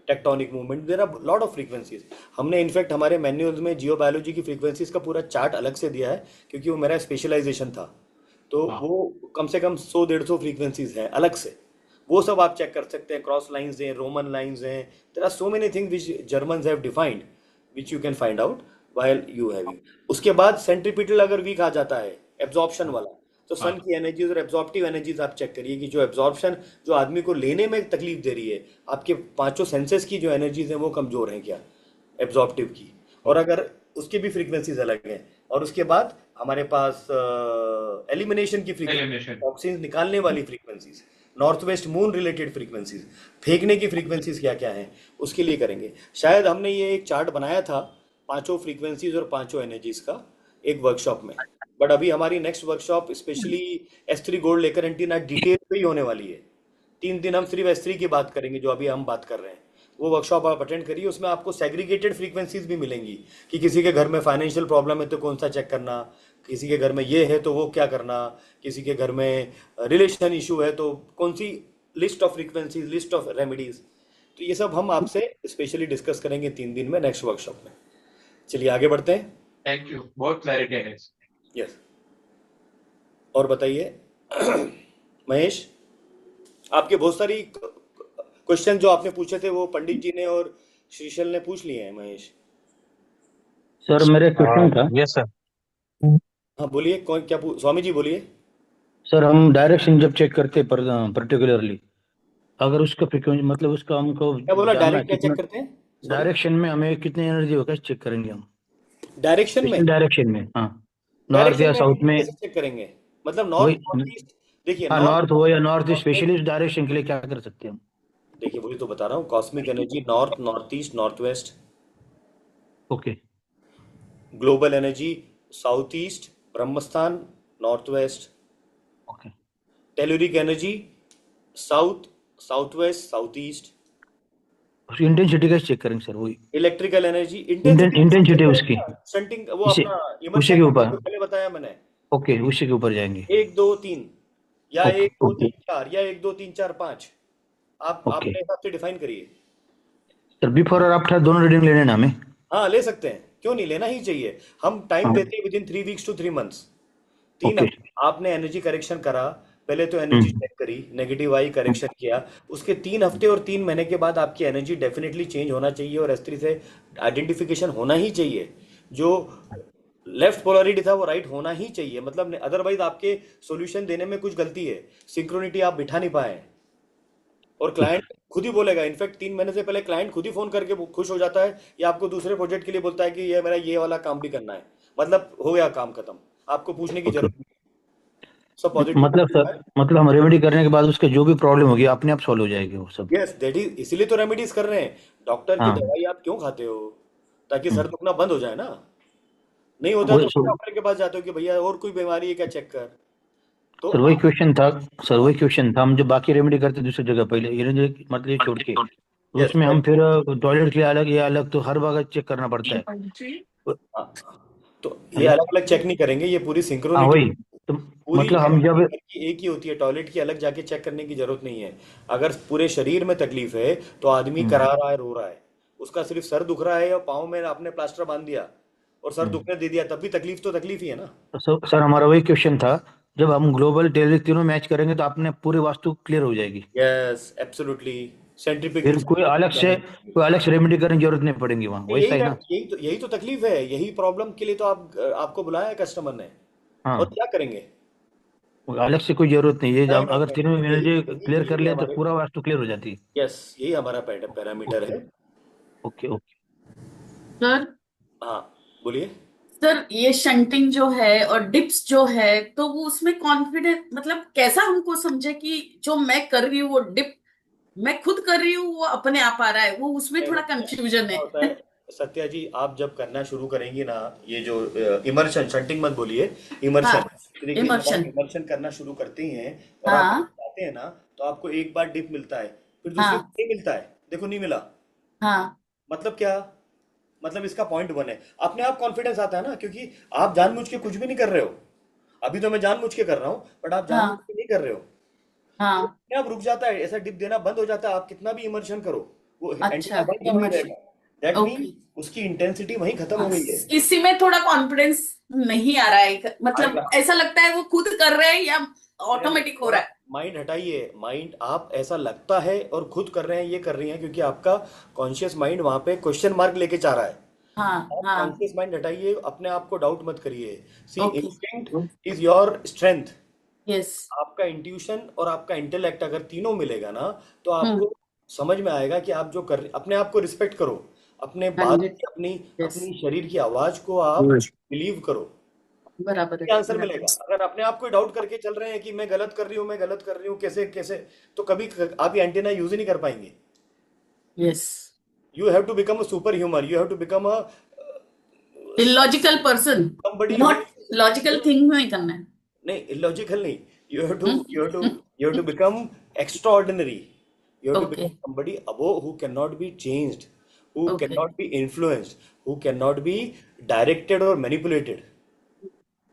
tectonic movement, there are lot of frequencies. हमने इनफैक्ट हमारे मैन्युअल्स में जियोबायोलॉजी की फ्रीक्वेंसीज का पूरा chart अलग से दिया है, क्योंकि वो मेरा स्पेशलाइजेशन था। तो हाँ वो कम से कम 100-150 फ्रीक्वेंसीज हैं अलग से, वो सब आप चेक कर सकते हैं। क्रॉस लाइंस हैं, रोमन लाइंस हैं, there are so many things which Germans have defined, which you can find out while you having. उसके बाद सेंट्रीपिटल अगर वीक आ जाता है, एब्जॉर्प्शन वाला, तो सन हाँ की एनर्जीज और एब्जॉर्प्टिव एनर्जीज आप चेक करिए कि जो एब्जॉर्प्शन जो आदमी को लेने में तकलीफ दे रही है, आपके पांचों सेंसेस की जो एनर्जीज हैं वो कमजोर हैं क्या, एब्जॉर्प्टिव की, और अगर उसकी भी फ्रीक्वेंसीज अलग हैं। और उसके बाद हमारे पास एलिमिनेशन की फ्रीक्वेंसी, एलिमिनेशन टॉक्सिन्स निकालने वाली frequencies, north west moon related frequencies, फेंकने की फ्रीक्वेंसीज क्या क्या हैं, उसके लिए करेंगे। शायद हमने ये एक चार्ट बनाया था पांचों फ्रीक्वेंसीज और पांचों एनर्जीज का एक वर्कशॉप में, बट अभी हमारी next workshop specially S3 gold लेकर एंटीना डिटेल पे ही होने वाली है। 3 दिन हम सिर्फ S3 की बात करेंगे, जो अभी हम बात कर रहे हैं। वो वर्कशॉप आप अटेंड करिए, उसमें आपको सेग्रीगेटेड फ्रीक्वेंसीज भी मिलेंगी कि किसी के घर में फाइनेंशियल प्रॉब्लम है तो कौन सा चेक करना, किसी के घर में ये है तो वो क्या करना, किसी के घर में रिलेशन इशू है तो कौन सी list of frequencies, list of remedies. तो ये सब हम आपसे स्पेशली डिस्कस करेंगे 3 दिन में नेक्स्ट वर्कशॉप में। चलिए आगे बढ़ते हैं। थैंक यू, बहुत क्लैरिटी है यस, और बताइए महेश, आपके बहुत सारी क्वेश्चन जो आपने पूछे थे वो पंडित जी ने और श्रीशल ने पूछ लिए हैं महेश। सर मेरा एक क्वेश्चन था। Yes sir. हाँ बोलिए, कौन क्या स्वामी जी बोलिए। सर हम डायरेक्शन जब चेक करते पर्टिकुलरली, अगर उसका फ्रीक्वेंसी मतलब उसका हमको क्या बोला, जानना है डायरेक्ट क्या कितना चेक करते हैं, सॉरी, डायरेक्शन में हमें कितनी एनर्जी होगा चेक करेंगे हम, डायरेक्शन में? स्पेशल डायरेक्शन में। हाँ, नॉर्थ डायरेक्शन या में साउथ में, कैसे चेक करेंगे, मतलब वही। North north east? देखिए हाँ, नॉर्थ नॉर्थ हो या नॉर्थ ईस्ट, नॉर्थ में, स्पेशली इस डायरेक्शन के लिए क्या कर सकते हैं हम? देखिए वही तो बता रहा हूँ, cosmic energy north, north east, north west. Okay global energy south east, Brahmasthan, north west. Okay. Telluric energy south, south west, south east. उसकी इंटेंसिटी कैसे चेक करेंगे सर? वही इलेक्ट्रिकल एनर्जी इंटेंसिटी इंटेंसिटी उसकी, स्टंटिंग, वो इसे अपना उसी इमर्शन के इंडेक्स ऊपर। जो पहले बताया मैंने, ओके, उसी के ऊपर जाएंगे। 1 2 3 या ओके 1 2 ओके 3 4 या 1 2 3 4 5, आप ओके। अपने हिसाब से डिफाइन करिए। सर बिफोर और आफ्टर दोनों रीडिंग लेने ना हमें? हाँ ले सकते हैं, क्यों नहीं, लेना ही चाहिए। हम टाइम हाँ देते हैं within 3 weeks to 3 months. 3 okay. हफ्ते आपने एनर्जी करेक्शन करा, पहले तो एनर्जी चेक करी, नेगेटिव आई, करेक्शन किया, उसके 3 हफ्ते और 3 महीने के बाद आपकी एनर्जी डेफिनेटली चेंज होना चाहिए और S3 से आइडेंटिफिकेशन होना ही चाहिए। जो लेफ्ट पोलरिटी था वो राइट होना ही चाहिए, मतलब अदरवाइज आपके सॉल्यूशन देने में कुछ गलती है, सिंक्रोनिटी आप बिठा नहीं पाए। और क्लाइंट खुद ही बोलेगा, इनफैक्ट 3 महीने से पहले क्लाइंट खुद ही फोन करके खुश हो जाता है या आपको दूसरे प्रोजेक्ट के लिए बोलता है कि ये मेरा ये वाला काम भी करना है, मतलब हो गया काम खत्म, आपको पूछने की ओके, जरूरत नहीं। सब पॉजिटिव मतलब सर, मतलब हम रेमेडी करने के बाद उसके जो भी प्रॉब्लम होगी अपने आप सॉल्व हो जाएगी वो सब? यस, दैट इज, इसीलिए तो रेमेडीज कर रहे हैं। डॉक्टर की हाँ। दवाई आप क्यों खाते हो? ताकि सर हम्म, दुखना बंद हो जाए ना। नहीं होता वही तो फिर डॉक्टर के पास जाते हो कि भैया और कोई बीमारी है क्या, चेक कर। तो सर वही क्वेश्चन था। सर वही क्वेश्चन था, हम जो बाकी रेमेडी करते दूसरी जगह पहले ये मतलब ये छोड़ के, तो यस, उसमें हम फिर टॉयलेट के लिए अलग, ये अलग, तो हर बार चेक करना पड़ता है। तो ये हेलो। अलग अलग चेक नहीं करेंगे, ये पूरी हाँ सिंक्रोनिटी, वही तो, पूरी मतलब हम जब की एक ही होती है, टॉयलेट की अलग जाके चेक करने की जरूरत नहीं है। अगर पूरे शरीर में तकलीफ है तो आदमी हम्म, करा रहा है, रो रहा है, उसका सिर्फ सर दुख रहा है या पाँव में आपने प्लास्टर बांध दिया और सर हम्म। दुखने दे दिया, तब भी तकलीफ तो तकलीफ ही है ना। तो सर हमारा वही क्वेश्चन था, जब हम ग्लोबल टेलरिक तीनों मैच करेंगे तो अपने पूरी वास्तु क्लियर हो जाएगी, यस एब्सोल्युटली, फिर कोई अलग से रेमेडी करने की जरूरत नहीं पड़ेगी वहाँ, वैसा ही ना? यही तो तकलीफ है, यही प्रॉब्लम के लिए तो आपको बुलाया है कस्टमर ने। और हाँ, क्या करेंगे? कोई अलग से कोई जरूरत नहीं है, नहीं अगर नहीं तीनों नहीं, एनर्जी यही क्लियर कर यही ले तो हमारे, पूरा वास्तु क्लियर हो जाती है। यस यही हमारा पैरामीटर है। Okay okay. सर हाँ बोलिए। सर ये शंटिंग जो है और डिप्स जो है, तो वो उसमें कॉन्फिडेंस मतलब कैसा हमको समझे कि जो मैं कर रही हूँ वो डिप मैं खुद कर रही हूँ वो अपने आप आ रहा है, वो उसमें नहीं थोड़ा नहीं, कंफ्यूजन क्या है। होता है सत्या जी, आप जब करना शुरू करेंगी ना, ये जो इमर्शन, शंटिंग मत बोलिए, इमर्शन। हाँ, तो देखिए, जब आप इमर्शन। इमर्शन करना शुरू करती हैं और आप हाँ आते हैं ना, तो आपको एक बार डिप मिलता है, फिर दूसरी बार हाँ नहीं मिलता है, देखो नहीं मिला। हाँ। मतलब क्या? मतलब इसका पॉइंट वन है, अपने आप कॉन्फिडेंस आता है ना, क्योंकि आप जानबूझ के कुछ भी नहीं कर रहे हो। अभी तो मैं जानबूझ के कर रहा हूँ, बट आप जानबूझ हाँ के नहीं कर रहे हो। वो हाँ। अपने आप रुक जाता है, ऐसा डिप देना बंद हो जाता है, आप कितना भी इमर्शन करो, वो अच्छा, एंटीना वहीं का वहीं इमर्शन। रहेगा। That mean okay. उसकी इंटेंसिटी वहीं खत्म हो हाँ, गई है। इसी में थोड़ा कॉन्फिडेंस नहीं आ रहा है, मतलब आएगा। ऐसा लगता है वो खुद कर रहे हैं या नहीं नहीं, ऑटोमेटिक हो थोड़ा रहा है। माइंड हटाइए, माइंड आप ऐसा लगता है और खुद कर रहे हैं, ये कर रही हैं क्योंकि आपका कॉन्शियस माइंड वहां पे क्वेश्चन मार्क लेके जा रहा है। हाँ आप हाँ। कॉन्शियस माइंड हटाइए, अपने आप को डाउट मत करिए। See, okay. Instinct is your strength. Yes. आपका इंट्यूशन और आपका इंटेलेक्ट अगर तीनों मिलेगा ना, तो हम्म। आपको समझ में आएगा कि आप जो कर रहे, अपने आप को रिस्पेक्ट करो, अपने बात 100। की, अपनी यस। अपनी शरीर की आवाज को आप बिलीव करो। बराबर है, ये आंसर बराबर मिलेगा। अगर अपने आप को डाउट करके चल रहे हैं कि मैं गलत कर रही हूँ, मैं गलत कर रही हूँ, कैसे कैसे, तो कभी आप ये एंटीना यूज ही नहीं कर पाएंगे। है। Yes. You have to become a super human, you have to become a illogical person. somebody who, not logical thing में ही करना है। नहीं इलॉजिकल नहीं, you have to hmm. You have to become extraordinary, you have to okay. Become somebody above who cannot be changed, who okay. cannot be influenced, who cannot be directed or manipulated।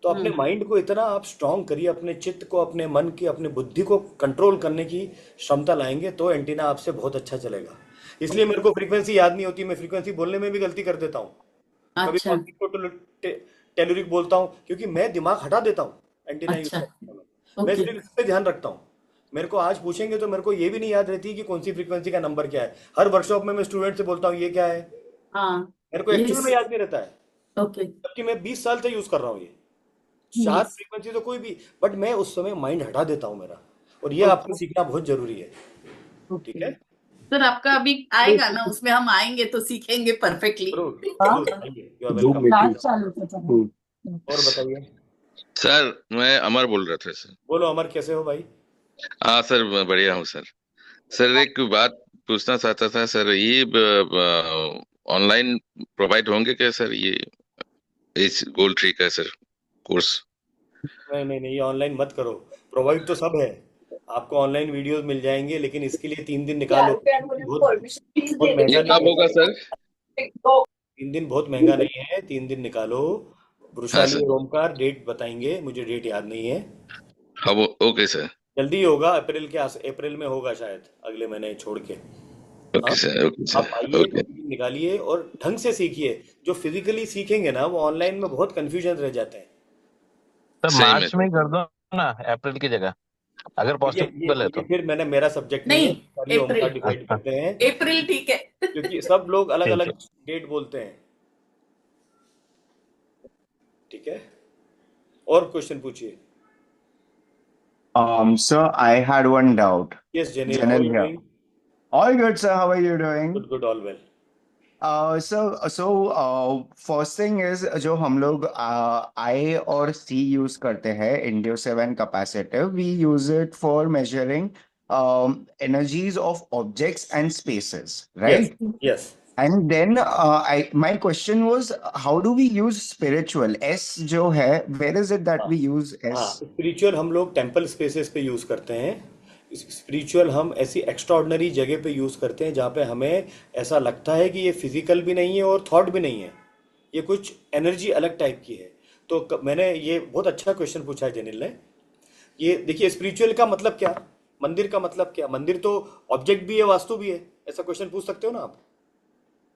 तो अपने हम्म। Mind को इतना आप strong करिए, अपने चित्त को, अपने मन की, अपनी बुद्धि को कंट्रोल करने की क्षमता लाएंगे, तो एंटीना आपसे बहुत अच्छा चलेगा। इसलिए मेरे को फ्रीक्वेंसी याद नहीं होती, मैं फ्रीक्वेंसी बोलने में भी गलती कर देता हूँ। कभी अच्छा। कॉस्मिक को टेलुरिक बोलता हूँ, क्योंकि मैं दिमाग हटा देता हूँ एंटीना यूज अच्छा। करने में। मैं ओके। सिर्फ इस पे ध्यान रखता हूँ। मेरे को आज पूछेंगे तो मेरे को ये भी नहीं याद रहती कि कौन सी फ्रीक्वेंसी का नंबर क्या है। हर वर्कशॉप में मैं स्टूडेंट से बोलता हूँ ये क्या है, हाँ। मेरे को एक्चुअली यस। में याद नहीं रहता है, ओके। जबकि मैं 20 साल से यूज कर रहा हूँ ये चार यस। फ्रीक्वेंसी तो कोई भी, बट मैं उस समय माइंड हटा देता हूँ मेरा। और ये ओके। आपको सीखना बहुत जरूरी है। ठीक ओके। है, सर आपका अभी आएगा ना, उसमें हम आएंगे तो सीखेंगे परफेक्टली। जरूर हाँ। जरूर आइए, यू आर वेलकम। क्लास चालू था सर। और बताइए। सर मैं अमर बोल रहा था सर। बोलो अमर, कैसे हो भाई? हाँ सर मैं बढ़िया हूँ सर। सर एक बात पूछना चाहता था सर, ये ऑनलाइन प्रोवाइड होंगे क्या सर ये इस गोल्ड ट्री का सर कोर्स? नहीं नहीं नहीं, ये ऑनलाइन मत करो, प्रोवाइड तो सब है। आपको ऑनलाइन वीडियोस मिल जाएंगे, लेकिन इसके लिए 3 दिन निकालो। बहुत बहुत ये महंगा नहीं कब है। होगा सर? 3 दिन बहुत महंगा नहीं है, 3 दिन निकालो। हाँ वृषाली सर। और ओमकार डेट बताएंगे, मुझे डेट याद नहीं है। हाँ वो ओके सर। जल्दी ही होगा, अप्रैल के अप्रैल में होगा शायद, अगले महीने छोड़ के। हाँ, ओके सर। ओके आप सर। आइए, ओके 2 दिन निकालिए और ढंग से सीखिए। जो फिजिकली सीखेंगे ना, वो ऑनलाइन में बहुत कंफ्यूजन रह जाते हैं। तो सही में मार्च में ही कर दो ना, अप्रैल की जगह, अगर पॉसिबल है ये तो। फिर मैंने, मेरा सब्जेक्ट नहीं है, नहीं, वृषाली ओमकार अप्रैल। डिसाइड अच्छा, करते हैं, अप्रैल ठीक है। क्योंकि सब लोग अलग ठीक अलग है। डेट बोलते हैं। ठीक है, और क्वेश्चन पूछिए। Sir, I had one doubt. Yes Jenil, how are Janil you here. Doing? All good, sir. How are you doing? Good good, all well. First thing is जो हम लोग I और C use करते हैं inducive and capacitive, we use it for measuring energies of objects and spaces, yes right? Yes. And then my question was, how do we use spiritual? S जो है, where is it that हाँ we use हाँ, S? Spiritual हम लोग temple spaces पे use करते हैं। Spiritual हम ऐसी एक्स्ट्राऑर्डिनरी जगह पे यूज करते हैं जहाँ पे हमें ऐसा लगता है कि ये फिजिकल भी नहीं है और थॉट भी नहीं है, ये कुछ एनर्जी अलग टाइप की है। तो मैंने ये बहुत अच्छा क्वेश्चन पूछा है जेनिल ने। ये देखिए, स्पिरिचुअल का मतलब क्या, मंदिर का मतलब क्या? मंदिर तो ऑब्जेक्ट भी है, वास्तु भी है। ऐसा क्वेश्चन पूछ सकते हो ना आप,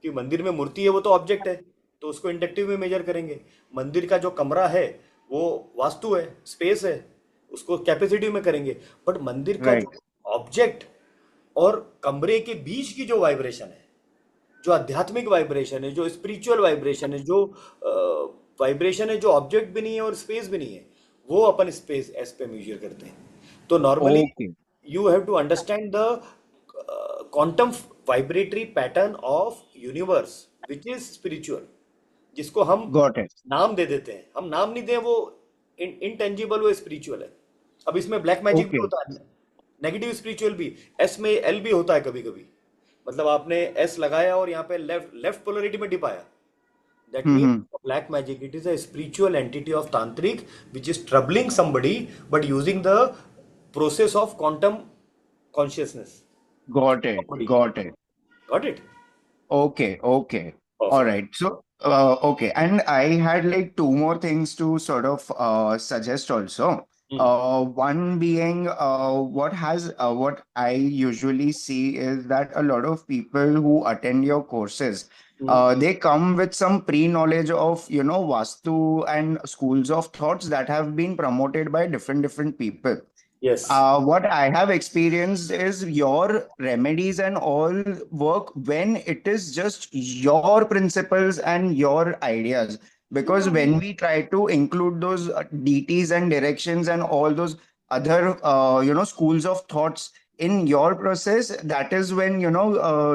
कि मंदिर में मूर्ति है, वो तो ऑब्जेक्ट है, तो उसको इंडक्टिव में मेजर करेंगे। मंदिर का जो कमरा है वो वास्तु है, स्पेस है, उसको कैपेसिटी में करेंगे। बट मंदिर का Right. जो ऑब्जेक्ट और कमरे के बीच की जो वाइब्रेशन है, जो आध्यात्मिक वाइब्रेशन है, जो स्पिरिचुअल वाइब्रेशन है, जो वाइब्रेशन है, जो ऑब्जेक्ट भी नहीं है और स्पेस भी नहीं है, वो अपन स्पेस एस पे मेजर करते हैं। तो normally Okay. you have to understand the quantum vibratory pattern of universe, which is spiritual. जिसको हम Got it. नाम दे देते हैं, हम नाम नहीं दें, वो इनटेंजिबल, वो स्पिरिचुअल है। अब इसमें ब्लैक मैजिक भी Okay. होता है, नेगेटिव स्पिरिचुअल भी, एस में एल भी होता है कभी कभी, मतलब आपने एस लगाया और यहाँ पे लेफ्ट पोलरिटी में डिप आया, that means Mm-hmm. black magic, it is a spiritual entity of tantric which is troubling somebody but using the process of quantum consciousness. Got it. Somebody. Got it. Got it? Okay. Okay. All Perfect. right. So, okay. And I had like two more things to sort of suggest also. One being what I usually see is that a lot of people who attend your courses, they come with some pre-knowledge of, Vastu and schools of thoughts that have been promoted by different people. Yes. What I have experienced is your remedies and all work when it is just your principles and your ideas. Because when we try to include those DTs and directions and all those other, schools of thoughts in your process, that is when,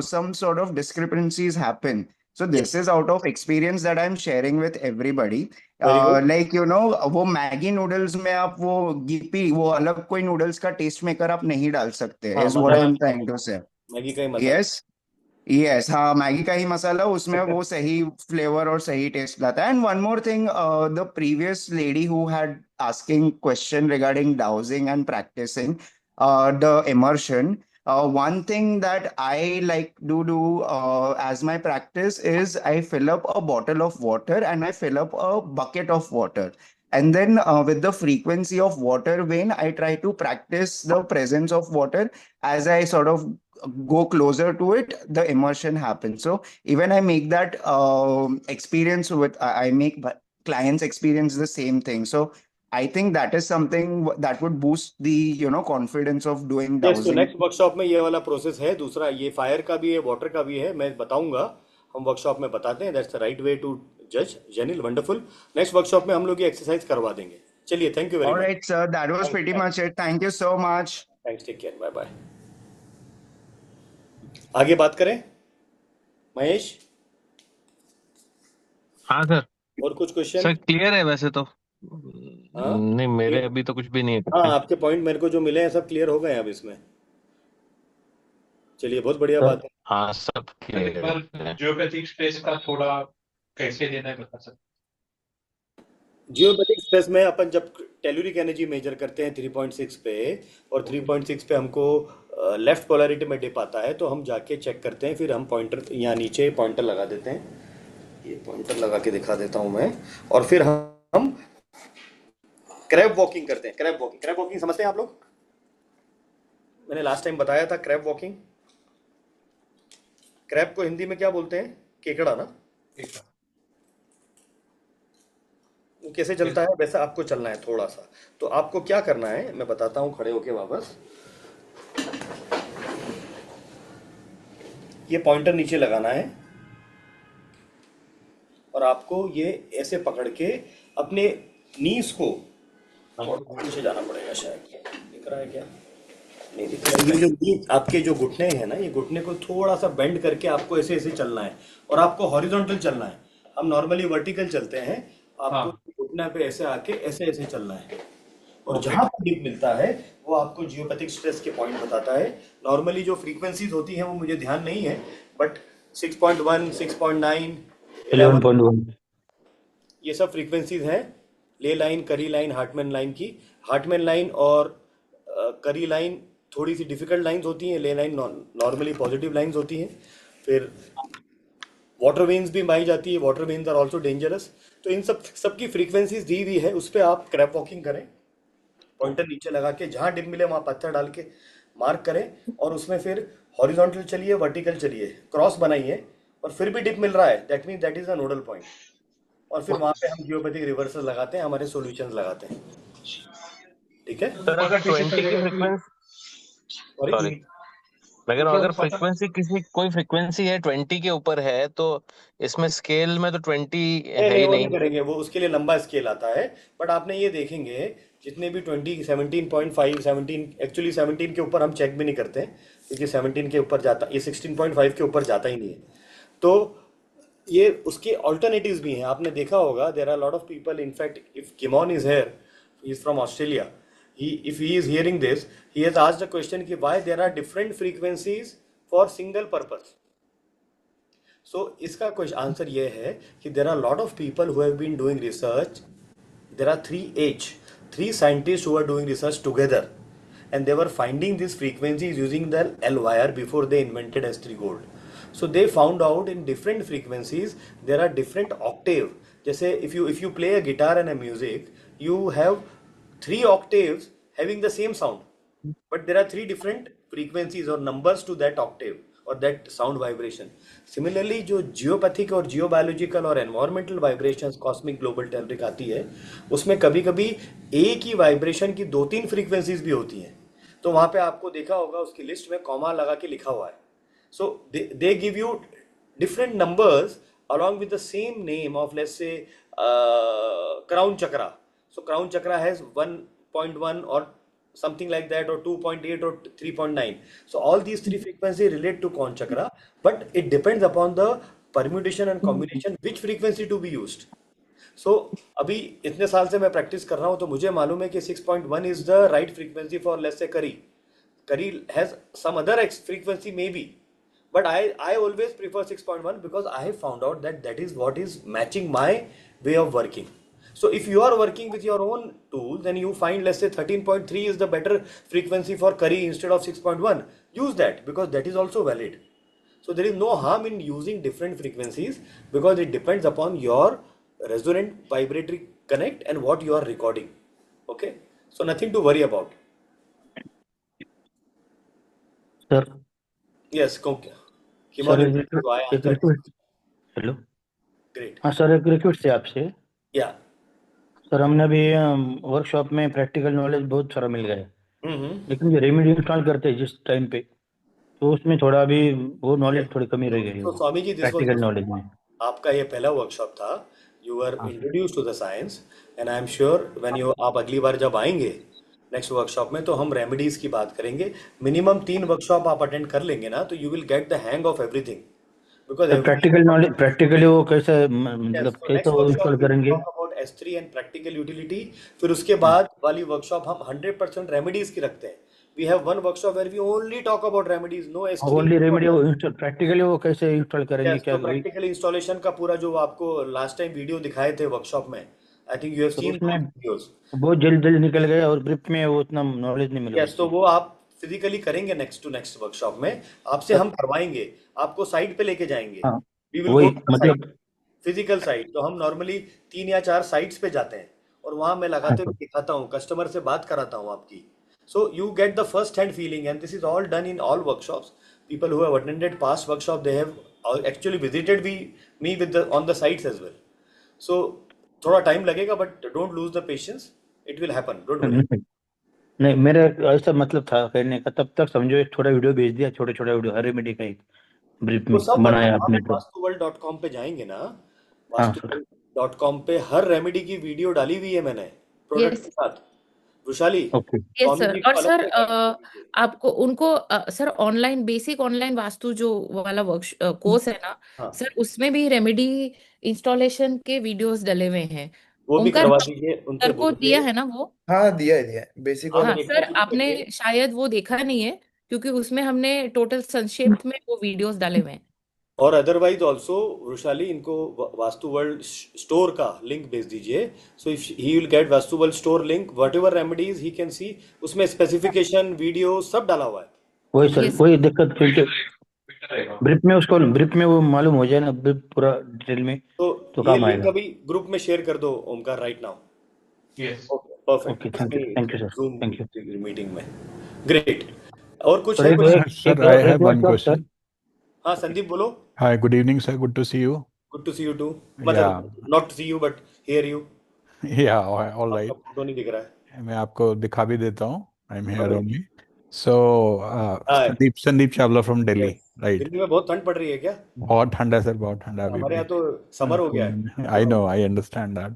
some sort of discrepancies happen. So this is out of experience that I'm sharing with everybody. Very good. Like वो Maggi noodles में आप वो गिपी वो अलग कोई noodles का test maker आप नहीं डाल सकते, हाँ, is what I masala am trying to say. Maggi का ही मसाला। यस यस, हाँ, मैगी का ही मसाला, उसमें वो सही फ्लेवर और सही टेस्ट लाता है। And one more thing, the previous lady who had asking question regarding dowsing and practising the immersion, one thing that I like to do as my practice is I fill up a bottle of water and I fill up a bucket of water. And then with the frequency of water vein, I try to practice the presence of water. As I sort of go closer to it, the immersion happens. So even I make that experience with, I make clients experience the same thing. So I think that is something that would boost the confidence of doing Yes, तो dowsing. Next workshop में ये वाला process है। दूसरा ये fire का भी है, वाटर का भी है, मैं बताऊंगा, हम वर्कशॉप में बताते हैं। That's the right way to जज। जेनिल, वंडरफुल। नेक्स्ट वर्कशॉप में हम लोग ये एक्सरसाइज करवा देंगे। चलिए, thank you very All much. right, sir. That was pretty much it. Thank you so much. Thanks, take care, bye bye. आगे बात करें, महेश, हाँ सर। और कुछ क्वेश्चन? सर क्लियर है वैसे तो। हाँ? नहीं, मेरे अभी तो कुछ भी नहीं है। हाँ, आपके पॉइंट मेरे को जो मिले हैं सब क्लियर हो गए हैं अब इसमें। चलिए, बहुत बढ़िया बात है। हाँ, सब एक क्लियर बार है। जियोपैथिक स्पेस का थोड़ा कैसे लेना है बता सकते? जियोपैथिक स्पेस में अपन जब टेलुरिक एनर्जी मेजर करते हैं 3.6 पे, और 3.6 पे हमको लेफ्ट पोलैरिटी में डिप आता है, तो हम जाके चेक करते हैं। फिर हम पॉइंटर यहाँ नीचे पॉइंटर लगा देते हैं, ये पॉइंटर लगा के दिखा देता हूँ मैं। और फिर हम क्रैब वॉकिंग करते हैं। क्रैब वॉकिंग समझते हैं आप लोग? मैंने लास्ट टाइम बताया था क्रैब वॉकिंग। क्रैब को हिंदी में क्या बोलते हैं? केकड़ा ना? वो कैसे चलता है वैसा आपको चलना है थोड़ा सा। तो आपको क्या करना है मैं बताता हूँ, खड़े होके वापस ये पॉइंटर नीचे लगाना है, और आपको ये ऐसे पकड़ के अपने नीज को, पीछे जाना पड़ेगा शायद, दिख रहा है क्या? नहीं दिख रहा है। ये जो आपके जो घुटने हैं ना, ये घुटने को थोड़ा सा बेंड करके आपको ऐसे ऐसे चलना है, और आपको हॉरिजॉन्टल चलना है। हम नॉर्मली वर्टिकल चलते हैं, आपको घुटने पे ऐसे आके ऐसे ऐसे चलना है। और जहां पर डिप मिलता है वो आपको जियोपैथिक स्ट्रेस के पॉइंट बताता है। नॉर्मली जो फ्रीक्वेंसीज होती हैं वो मुझे ध्यान नहीं है, बट 6.1, 6.9, 11.1 ये सब फ्रीक्वेंसीज हैं। ले लाइन, करी लाइन, हार्टमैन लाइन की। हार्टमैन लाइन और करी लाइन थोड़ी सी डिफिकल्ट लाइंस होती हैं, ले लाइन नॉर्मली पॉजिटिव लाइंस होती हैं। फिर वाटर वेन्स भी माई जाती है, water veins are also dangerous. तो इन सब की फ्रीक्वेंसीज दी हुई है, उस पर आप क्रैप वॉकिंग करें, पॉइंटर नीचे लगा के जहाँ डिप मिले वहाँ पत्थर डाल के मार्क करें, और उसमें फिर हॉरिजॉन्टल चलिए, वर्टिकल चलिए, क्रॉस बनाइए, और फिर भी डिप मिल रहा है, that means that is a nodal point. और फिर वहाँ पे हम जियोपैथिक रिवर्सल लगाते हैं, हमारे सॉल्यूशंस लगाते हैं। ठीक है? सर अगर 20 की फ्रीक्वेंसी, सॉरी मैं कह रहा हूँ, अगर फ्रीक्वेंसी कोई फ्रीक्वेंसी है 20 के ऊपर है, तो इसमें स्केल में तो 20 है नहीं, ही वो नहीं नहीं। करेंगे, वो उसके लिए लंबा स्केल आता है। बट आपने ये देखेंगे जितने भी 20, 17.5, 17, एक्चुअली 17 के ऊपर हम चेक भी नहीं करते हैं, क्योंकि 17 के ऊपर जाता, ये 16.5 के ऊपर जाता ही नहीं है। तो ये उसके ऑल्टरनेटिव्स भी हैं, आपने देखा होगा, there are lot of people, in fact if Kimon is here, he is from Australia, he if he is hearing this, he has asked the question कि why there are different frequencies for single purpose. So इसका question answer ये है कि there are lot of people who have been doing research. There are three scientists who are doing research together, and they were finding these frequencies using the L wire before they invented S3 gold. So they found out in different frequencies there are different octave. जैसे if you play a guitar and a music, you have 3 octaves having the same sound, but there are 3 different frequencies or numbers to that octave or that sound vibration. Similarly, जो geopathic और जियोबायोलॉजिकल और environmental vibrations cosmic global temperature आती है, उसमें कभी कभी एक ही vibration की 2-3 फ्रीक्वेंसीज भी होती हैं. तो वहां पे आपको देखा होगा उसकी लिस्ट में कॉमा लगा के लिखा हुआ है. So they give you different numbers along with the same name of, let's say, crown chakra. So crown chakra has 1.1 or something like that, or 2.8 or 3.9. So all these 3 frequencies relate to crown chakra, but it depends upon the permutation and combination which frequency to be used. So अभी इतने साल से मैं practice कर रहा हूँ, तो मुझे मालूम है कि 6.1 is the right frequency for, let's say, curry. Curry has some other frequency maybe, but I always prefer 6.1 because I have found out that that is what is matching my way of working. So if you are working with your own tool, then you find, let's say, 13.3 is the better frequency for curry instead of 6.1. Use that because that is also valid. So there is no harm in using different frequencies because it depends upon your resonant vibratory connect and what you are recording. Okay, so nothing to worry about. Sir Yes, okay. Sir Kimon, so I एक answered. Request. Hello. Great. हाँ sir, एक request है आपसे. Yeah. Sir हमने अभी workshop में practical knowledge बहुत सारा मिल गया है, Mm-hmm. लेकिन जो रेमेडी इंस्टॉल करते हैं जिस टाइम पे, तो उसमें थोड़ा अभी वो नॉलेज थोड़ी कमी रह गई है, So Swami ji, this was practical knowledge में. आपका ये पहला वर्कशॉप था. You were हाँ sir. introduced to the science, and I am sure when you आप अगली बार जब आएंगे नेक्स्ट वर्कशॉप में, तो हम रेमेडीज की बात करेंगे. मिनिमम 3 वर्कशॉप आप अटेंड कर लेंगे ना, तो you will get the hang of everything because sir practical knowledge, practically वो कैसे मतलब so कैसे next वो workshop इंस्टॉल we will करेंगे? talk about S3 and practical utility. फिर उसके बाद वाली वर्कशॉप हम 100% रेमेडीज की रखते हैं. We have one workshop where we only talk about remedies, no S3. Only remedy, वो इंस्टॉल प्रैक्टिकली वो कैसे इंस्टॉल करेंगे Yes, क्या? तो प्रैक्टिकल इंस्टॉलेशन का पूरा जो आपको लास्ट टाइम वीडियो दिखाए थे वर्कशॉप में, आई थिंक यू हैव तो सीन उसमें वीडियोस. बहुत जल्दी निकल गया और ग्रिप में वो उतना नॉलेज नहीं मिला. यस, तो वो आप फिजिकली करेंगे नेक्स्ट टू नेक्स्ट वर्कशॉप में. आपसे हम करवाएंगे, आपको साइट पे लेके जाएंगे. हाँ वी विल वही गो टू मतलब. Physical site. तो हम नॉर्मली 3 या 4 साइट्स पे जाते हैं और वहां मैं हाँ लगाते सर. हुए दिखाता हूँ, कस्टमर से बात कराता हूँ आपकी. So you get the first hand feeling, and this is all done in all workshops. People who have attended past workshop, they have actually visited me with the on the sites as well. So थोड़ा time लगेगा, but don't lose the patience. It will happen. Don't worry. नहीं, मेरा ऐसा मतलब था कहने का, तब तक समझो एक थोड़ा वीडियो भेज दिया, छोटे छोटे वीडियो हर रेमेडी का एक ब्रीफ तो में सब बनाया आप आपने तो. vastuworld.com पे जाएंगे ना, हाँ सर. vastuworld.com पे हर रेमेडी की वीडियो डाली हुई है मैंने प्रोडक्ट Yes. के साथ. वैशाली, ओके. यस स्वामी सर. जी को और अलग सर से guide कीजिए. आपको उनको sir online basic online vastu जो वाला वर्क कोर्स है ना हाँ, सर, उसमें भी रेमेडी इंस्टॉलेशन के वीडियोस डले हुए हैं. वो भी ओमकार करवा सर दीजिए, उनसे को दिया बोलिए. है ना वो? हाँ, दिया है बेसिक आप वाला. हाँ एक सर, बार क्लिक आपने करिए. शायद वो देखा नहीं है क्योंकि उसमें हमने टोटल संक्षिप्त में वो वीडियोस डाले हुए हैं. और अदरवाइज ऑल्सो वृषाली, इनको वास्तु वर्ल्ड स्टोर का लिंक भेज दीजिए. So if he will get vastu world store link, what ever remedies he can see, उसमें स्पेसिफिकेशन वीडियो सब डाला हुआ है. वही सर, यस. वही दिक्कत, क्योंकि बेटर रहेगा. ब्रीफ में उसको, ब्रीफ में वो मालूम हो जाए ना ब्रीफ पूरा डिटेल में, तो तो ये काम लिंक आएगा. अभी ग्रुप में शेयर कर दो Omkar, right now. Yes. Okay, perfect. Okay, thank you sir, zoom thank you. Meeting में. ग्रेट. और कुछ सर है एक क्वेश्चन? एक Sir, I एक have और one जॉब सर. question. हाँ संदीप बोलो. Hi, good evening, sir. Good to see you. Good to see you too. Yeah, मतलब not see you but hear you. yeah, all आपका right. Photo नहीं दिख रहा है. मैं आपको दिखा भी देता हूँ. I'm here Alright. only. So, hi. Sandeep Chawla from Delhi, yes. right? Delhi में बहुत ठंड पड़ रही है क्या? बहुत ठंडा सर, बहुत ठंडा अभी हमारे भी. यहाँ तो समर हो गया है. I know, I understand that.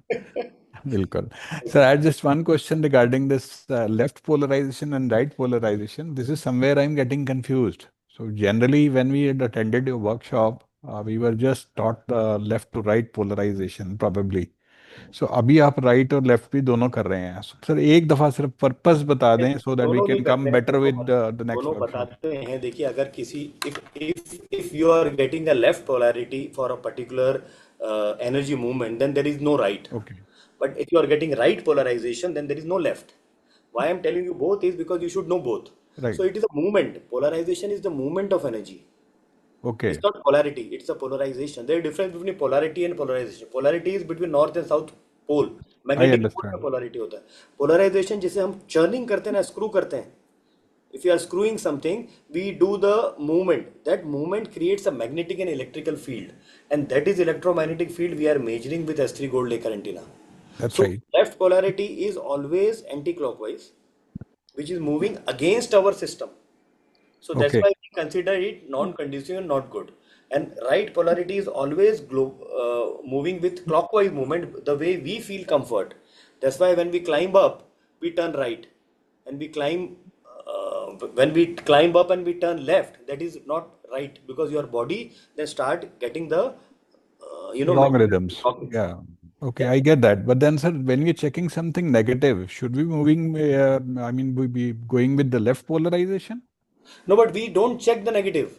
बिल्कुल. Sir, I had just one question regarding this left polarization and right polarization. This is somewhere I'm getting confused. So generally, when we had attended your workshop, we were just taught the left to right polarization probably. So अभी आप right और left भी दोनों कर रहे हैं. So, sir एक दफा सिर्फ पर्पस बता दें so that we दोनों नहीं can करते come हैं, better दोनों with the next दोनों workshop. बताते हैं. देखिए, अगर किसी if you are getting a left polarity for a particular energy movement, then there is no right. Okay. But if you are getting right polarization, then there is no left. Why I'm telling you both is because you should know both. Right. So it is a movement. Polarization is the movement of energy. Okay. It's not polarity, it's a polarization. There is a difference between polarity and polarization. Polarity is between north and south pole. I Magnetic pole understand. में polarity होता है. Polarization जिसे हम churning करते हैं ना, screw करते हैं. If you are screwing something, we do the movement. That movement creates a magnetic and electrical field, and that is electromagnetic field we are measuring with S3 gold Laker antenna. That's So right. left polarity is always anti-clockwise, which is moving against our system. So that's Okay. why we consider it non-conducive and not good. And right polarity is always moving with clockwise movement, the way we feel comfort. That's why when we climb up, we turn right, and we climb. When we climb up and we turn left, that is not right, because your body then start getting the Logarithms. magnetic. Yeah. Okay, I get that. But then, sir, when we're checking something negative, should we moving? I mean, we be going with the left polarization? No, but we don't check the negative.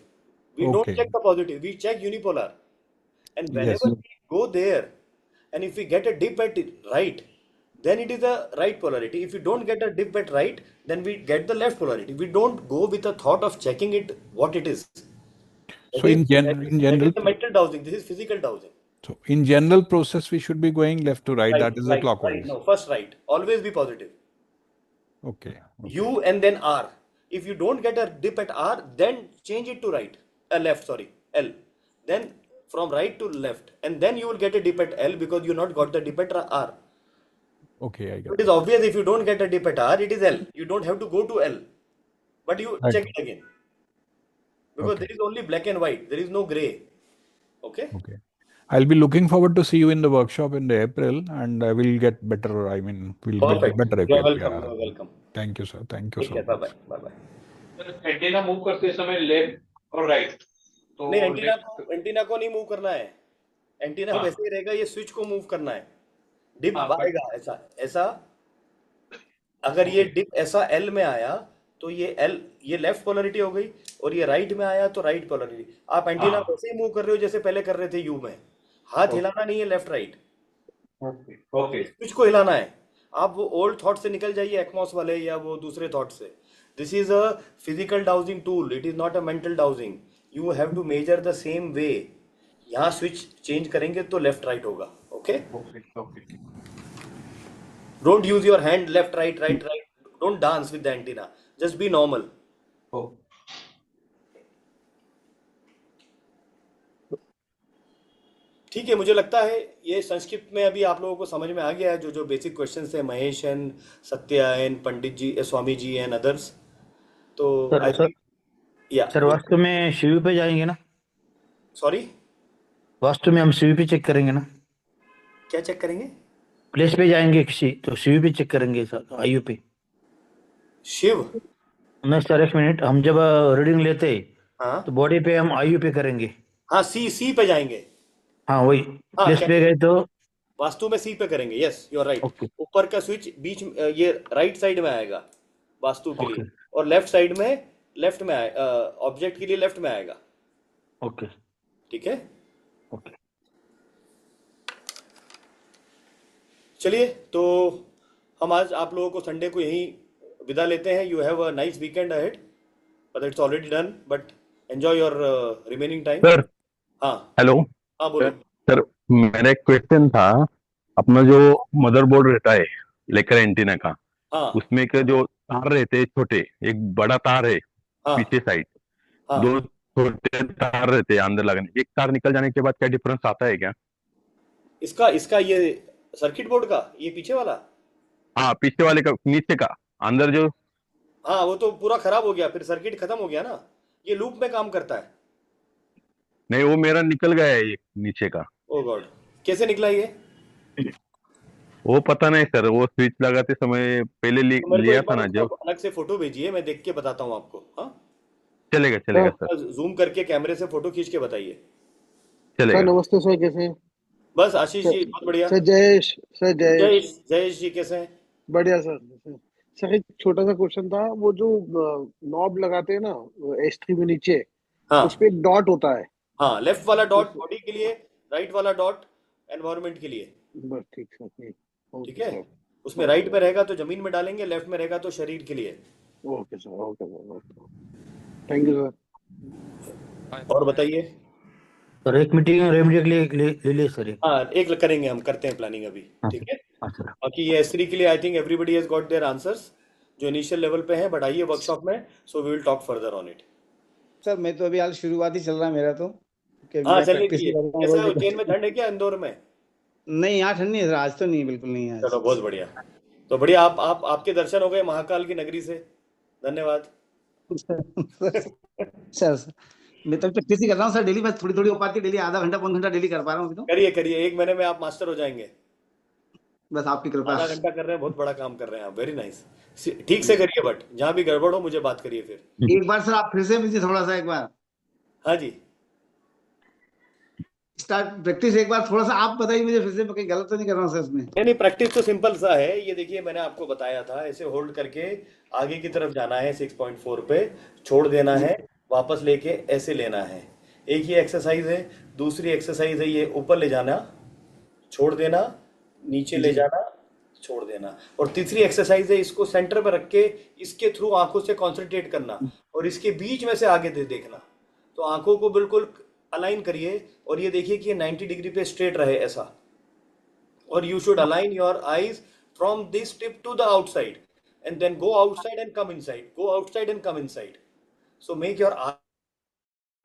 We don't Okay. check the positive. We check unipolar. And Yes. whenever we go there, and if we get a dip at it right, then it is a right polarity. If we don't get a dip at right, then we get the left polarity. We don't go with the thought of checking it what it is. So in That is general, the mental dowsing. This is physical dowsing. so in general process, we should be going left to right. That is the Right. clockwise. No, first right. Always be positive. Okay. U and then R. If you don't get a dip at R, then change it to right. Left, sorry. L. Then from right to left. And then you will get a dip at L, because you not got the dip at R. Okay, I It get is obvious if you don't get a dip at R, it is L. You don't have to go to L. But you Right. check it again. Because Okay. there is only black and white. There is no gray. Okay? Okay. I'll be looking forward to see you in the workshop in the April, and I will get better. I mean, we'll be Perfect. better You are equipped. welcome. Yeah. You are welcome. Thank you, sir. Thank you Take so care. Bye much. bye. Bye bye. Antenna move करते समय left और right, तो नहीं, antenna left को नहीं move करना है. Antenna हाँ. वैसे ही रहेगा, ये स्विच को मूव करना है. डिप हाँ, but- आएगा ऐसा ऐसा. अगर ये डिप ऐसा एल में आया तो ये लेफ्ट पोलरिटी हो गई, और ये राइट में आया तो राइट पोलरिटी. आप एंटीना हाँ. वैसे ही मूव कर रहे हो जैसे पहले कर रहे थे यू में. हाथ Okay. हिलाना नहीं है left right. Okay okay switch को हिलाना है. आप वो ओल्ड थॉट से निकल जाइए, एक्मॉस वाले या वो दूसरे थॉट से. This is a physical dowsing tool. It is not a mental dowsing. You have to measure the same way. यहाँ स्विच चेंज करेंगे तो लेफ्ट राइट होगा. Okay. Okay okay Don't use your hand left, right, right, right. Don't dance with the antenna. Just be normal. ठीक है, मुझे लगता है ये संस्कृत में अभी आप लोगों को समझ में आ गया है जो जो बेसिक क्वेश्चंस थे. Mahesh and Satya and Pandit ji, Swami ji and others. तो I think yeah sir Vastu में सीवी पे जाएंगे ना? सॉरी, वास्तु में हम सीवी पे चेक करेंगे ना? क्या चेक करेंगे? प्लेस पे जाएंगे किसी तो सीवी पे चेक करेंगे सर, आईयू पे. शिव. नहीं सर, एक मिनट. हम जब रीडिंग लेते हाँ तो बॉडी पे हम आईयू पे करेंगे. हाँ, सी पे जाएंगे. हाँ वही. हाँ, प्लेस पे गए तो वास्तु में सी पे करेंगे. Yes, you are right. Okay ऊपर का स्विच बीच में, ये राइट साइड में आएगा वास्तु के लिए, ओके और लेफ्ट साइड में लेफ्ट में ऑब्जेक्ट के लिए लेफ्ट में आएगा. ओके ठीक है. ओके. चलिए, तो हम आज आप लोगों को संडे को यहीं विदा लेते हैं. You have a nice weekend ahead, but it's already done. But enjoy your remaining time. Sir हाँ हेलो हाँ, बोलो. सर, मेरा एक क्वेश्चन था. अपना जो मदरबोर्ड रहता है लेकर एंटीना का, हाँ उसमें के जो तार रहते हैं छोटे, एक बड़ा तार है हाँ पीछे साइड, हाँ. दो छोटे तार रहते हैं अंदर लगने. एक तार निकल जाने के बाद क्या डिफरेंस आता है क्या? इसका ये सर्किट बोर्ड का ये पीछे वाला, हाँ, पीछे वाले का, नीचे का, अंदर जो. हाँ वो तो पूरा खराब हो गया, फिर सर्किट खत्म हो गया ना. ये लूप में काम करता है. नहीं, वो मेरा निकल गया है, एक नीचे का. ओ गॉड, कैसे निकला ये? वो पता नहीं सर, वो स्विच लगाते समय पहले तो मेरे को लिया एक था बार ना उसका जब. अलग से फोटो भेजिए, मैं देख के बताता हूँ आपको. हाँ, चलेगा चलेगा सर. जूम करके कैमरे से फोटो खींच के बताइए. सर चलेगा। नमस्ते सर, कैसे हैं? बस आशीष सर जी बहुत बढ़िया। सर जयेश, सर जयेश जयेश जी कैसे हैं? बढ़िया सर। सर एक छोटा सा क्वेश्चन था, वो जो नॉब लगाते हैं ना S3 में नीचे, हाँ उस पे एक डॉट होता है। हाँ, लेफ्ट वाला डॉट उस बॉडी के लिए, राइट वाला डॉट एनवायरनमेंट के लिए। बस ठीक सर, ठीक। ठीक ओके है, सर, उसमें ओके राइट में रहेगा तो जमीन में डालेंगे, लेफ्ट में रहेगा तो शरीर के लिए। Okay sir, okay sir, okay. Thank you sir. और बताइए। सर एक मीटिंग रेमडे के लिए ले लिए सर एक। हाँ, एक करेंगे, हम करते हैं प्लानिंग अभी। हाँ ठीक सर, है, हाँ सर। बाकी ये S3 के लिए I think everybody has got their answers जो इनिशियल लेवल पे हैं, बट आइए वर्कशॉप में, so we will talk further on it. Sir मैं तो अभी हाल शुरुआत ही चल रहा है मेरा तो, कि हाँ मैं चलने प्रैक्टिस ही दीजिए। कर रहा हूँ कैसा है रोज। उज्जैन में, ठंड है क्या इंदौर में? नहीं यहाँ ठंड नहीं है सर, आज तो नहीं, बिल्कुल नहीं है आज। चलो बहुत बढ़िया। तो बढ़िया, आप आपके दर्शन हो गए महाकाल की नगरी से। धन्यवाद। सर मैं तो प्रैक्टिस ही कर रहा हूँ सर, डेली बस थोड़ी थोड़ी हो पाती है, डेली आधा घंटा 5 घंटा डेली कर पा रहा हूँ अभी तो, करिए करिए, 1 महीने में आप मास्टर हो जाएंगे। बस आपकी कृपा। आधा घंटा कर रहे हैं, बहुत बड़ा काम कर रहे हैं आप, वेरी नाइस। ठीक से करिए, बट जहाँ भी गड़बड़ हो मुझे बात करिए फिर। एक बार सर आप फिर से मुझे थोड़ा सा एक बार हाँ जी, स्टार्ट प्रैक्टिस, एक बार थोड़ा सा आप बताइए मुझे फिर से, मैं कहीं गलत तो नहीं कर रहा हूँ सर इसमें। नहीं प्रैक्टिस तो सिंपल सा है। ये देखिए, मैंने आपको बताया था, ऐसे होल्ड करके आगे की तरफ जाना है 6.4 पे, छोड़ देना है, वापस लेके ऐसे लेना है। एक ये एक्सरसाइज है। दूसरी एक्सरसाइज है ये ऊपर ले जाना, छोड़ देना, नीचे ले जी। जाना, छोड़ देना। और तीसरी एक्सरसाइज है, इसको सेंटर पे रख के इसके थ्रू आंखों से कंसंट्रेट करना और इसके बीच में से आगे देखना। तो आंखों को बिल्कुल अलाइन करिए और ये देखिए कि ये 90 डिग्री पे स्ट्रेट रहे ऐसा। और you should align your eyes from this tip to the outside and then go outside and come inside, go outside and come inside. So make your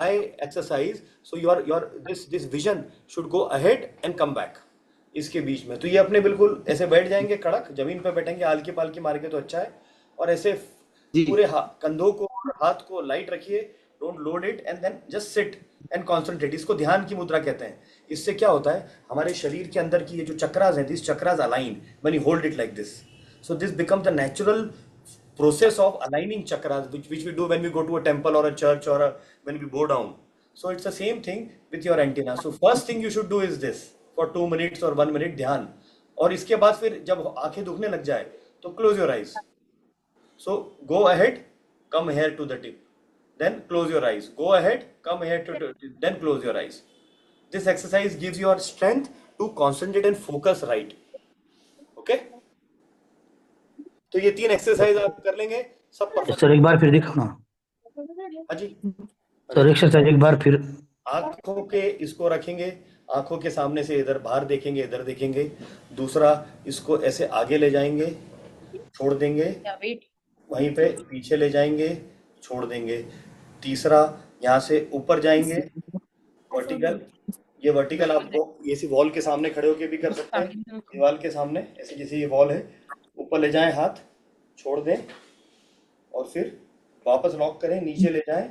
eye exercise, so your this vision should go ahead and come back इसके बीच में। तो ये अपने बिल्कुल ऐसे बैठ जाएंगे, कड़क जमीन पे बैठेंगे, हल्की पालकी मार के तो अच्छा है। और ऐसे पूरे कंधों को और हाथ को लाइट रखिए, don't load it, and then just sit and concentrate. इसको ध्यान की मुद्रा कहते हैं। इससे क्या होता है, हमारे शरीर के अंदर की ये जो चक्रास हैं, this chakras align when you hold it like this. So this become the natural process of aligning chakras, which we do when we go to a temple or a church or when we bow down. So it's the same thing with your antenna. So first thing you should do is this for 2 minutes or 1 minute ध्यान। और इसके बाद फिर जब आंखें दुखने लग जाए तो close your eyes. So go ahead, come here to the tip, then close your eyes. Go ahead, come here to then close your eyes. This exercise gives your strength to concentrate and focus right. Okay? तो ये 3 exercise आप कर लेंगे, सब perfect. Sir एक बार फिर दिखाओ ना। हाँ जी सर एक्सरसाइज एक बार फिर। आंखों के इसको रखेंगे, आंखों के सामने से इधर बाहर देखेंगे, इधर देखेंगे। दूसरा, इसको ऐसे आगे ले जाएंगे, छोड़ देंगे, वहीं पे पीछे ले जाएंगे, छोड़ देंगे। तीसरा, यहाँ से ऊपर जाएंगे वर्टिकल। ये वर्टिकल आपको ऐसी वॉल के सामने खड़े होके भी कर सकते हैं, दीवार के सामने ऐसे, जैसे ये वॉल है। ऊपर ले जाएं हाथ, छोड़ दें, और फिर वापस लॉक करें, नीचे ले जाएं,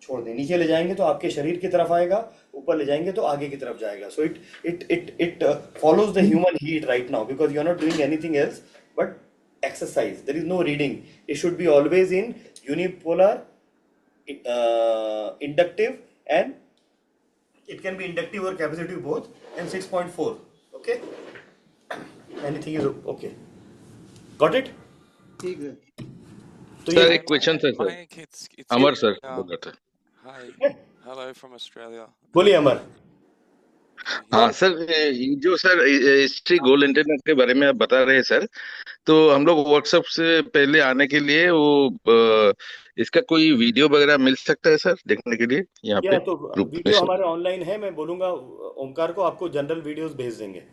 छोड़ दें। नीचे ले जाएंगे तो आपके शरीर की तरफ आएगा, ऊपर ले जाएंगे तो आगे की तरफ जाएगा। So it follows the human heat right now because you are not doing anything else but exercise. There is no reading. It should be always in unipolar, inductive, and it can be inductive or capacitive both, and 6.4. Okay, anything is okay. Got it? ठीक है तो sir ये एक question था sir, Mike, it's Amar sir बोल रहा था। hi. Hello from Australia. बोलिए अमर। हाँ सर, ये जो सर S3 गोल्ड इंटरनेट के बारे में आप बता रहे हैं सर, तो हम लोग वर्कशॉप से पहले आने के लिए वो इसका कोई वीडियो वगैरह मिल सकता है सर देखने के लिए यहाँ पे तो ग्रुप में वीडियो सर? हमारे ऑनलाइन है, मैं बोलूंगा ओमकार को, आपको जनरल वीडियोस भेज देंगे।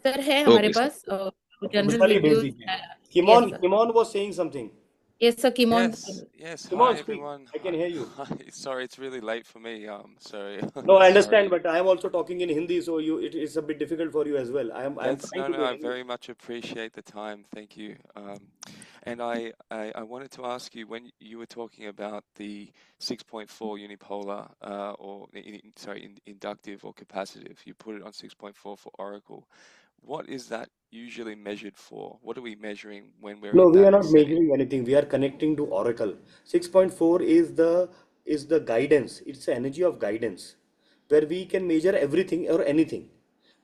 सर है हमारे ओके सर। पास जनरल मिताली भेज वीडियोस। दीजिए। Yes, sir. Kimon was saying something. Yes, sir. Kimon. Yes. Kimon, Hi speak. everyone. I can hear you. Hi. Sorry, it's really late for me. Sorry. No, I understand, Sorry. but I am also talking in Hindi, so it is a bit difficult for you as well. I am That's, trying to no, do I English. very much appreciate the time. Thank you. And I wanted to ask you, when you were talking about the 6.4 unipolar, inductive or capacitive, you put it on 6.4 for Oracle. What is that usually measured for? What are we measuring when we're No, in we that are not setting? measuring anything. We are connecting to Oracle. 6.4 is the guidance. It's the energy of guidance. where we can measure everything or anything,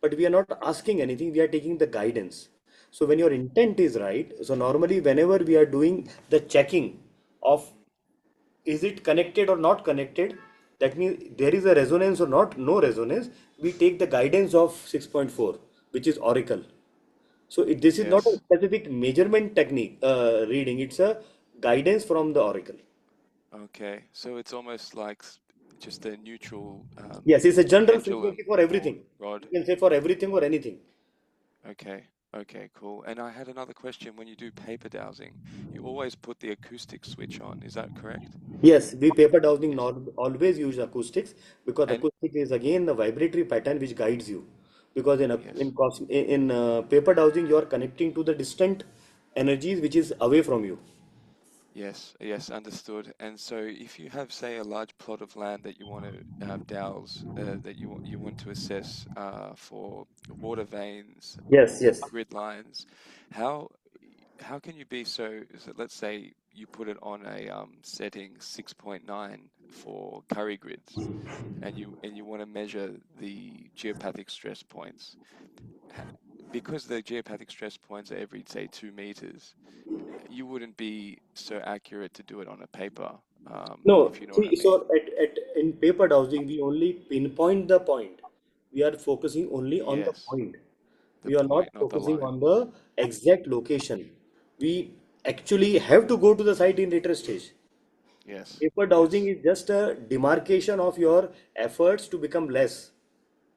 but we are not asking anything, we are taking the guidance. So when your intent is right, so normally whenever we are doing the checking of is it connected or not connected, that means there is a resonance or not, no resonance, we take the guidance of 6.4, which is Oracle. So this is not a Yes. specific measurement technique reading, it's a guidance from the Oracle. Okay. So it's almost like just a neutral Yes, it's a general pendulum frequency for or everything. rod. You can say for everything or anything. Okay. Okay, cool. And I had another question. When you do paper dowsing, you always put the acoustic switch on. Is that correct? Yes, we paper dowsing always use acoustics, because And acoustic is again the vibratory pattern which guides you. Because yes. in paper dowsing you are connecting to the distant energies which is away from you. Yes, yes, understood. And so if you have, say, a large plot of land that you want to dowse, that you want to assess for water veins Yes, or yes. grid lines, how can you be so let's say you put it on a setting 6.9 for curry grids, and you want to measure the geopathic stress points. Because the geopathic stress points are every, say, 2 meters, you wouldn't be so accurate to do it on a paper, No, if you know what I see, mean. so in paper dowsing, we only pinpoint the point. We are focusing only on the Yes, point. the We are not point, not the focusing line. on the exact location. We actually have to go to the site in later stage. Yes, Paper yes, dowsing is just a demarcation of your efforts to become less.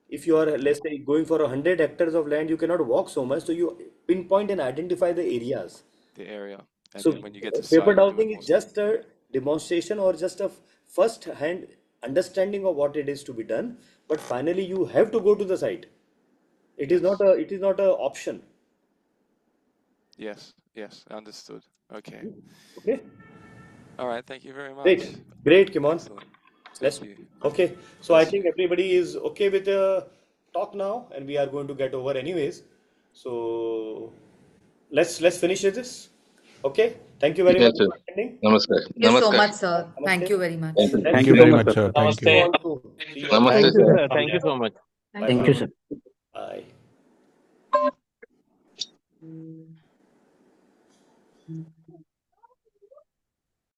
If you are, let's say, going for 100 hectares of land, you cannot walk so much, so you pinpoint and identify the areas. the area. And So then when you get to paper site, you do it dowsing more. is just a demonstration or just a first hand understanding of what it is to be done, but finally you have to go to the site. Yes, It is not a option. yes, yes, understood. Okay. Okay, All right, thank you very great, much. great, Kimon. Excellent. Let's Thank you. okay. So I Bless think you. everybody is okay with the talk now, and we are going to get over anyways. So let's finish this. Okay. Thank you very Yes, much sir. for attending. Namaskar. Thank you so Namaskar. much, sir. Thank Namaste. you very much. Thank you. Let's Thank Thank you you see so very much, much, sir. sir. Thank you you. on soon. See you on Namaste, Thank you, sir. sir. Thank you so much. Bye Thank bye. you, sir. Bye. Mm.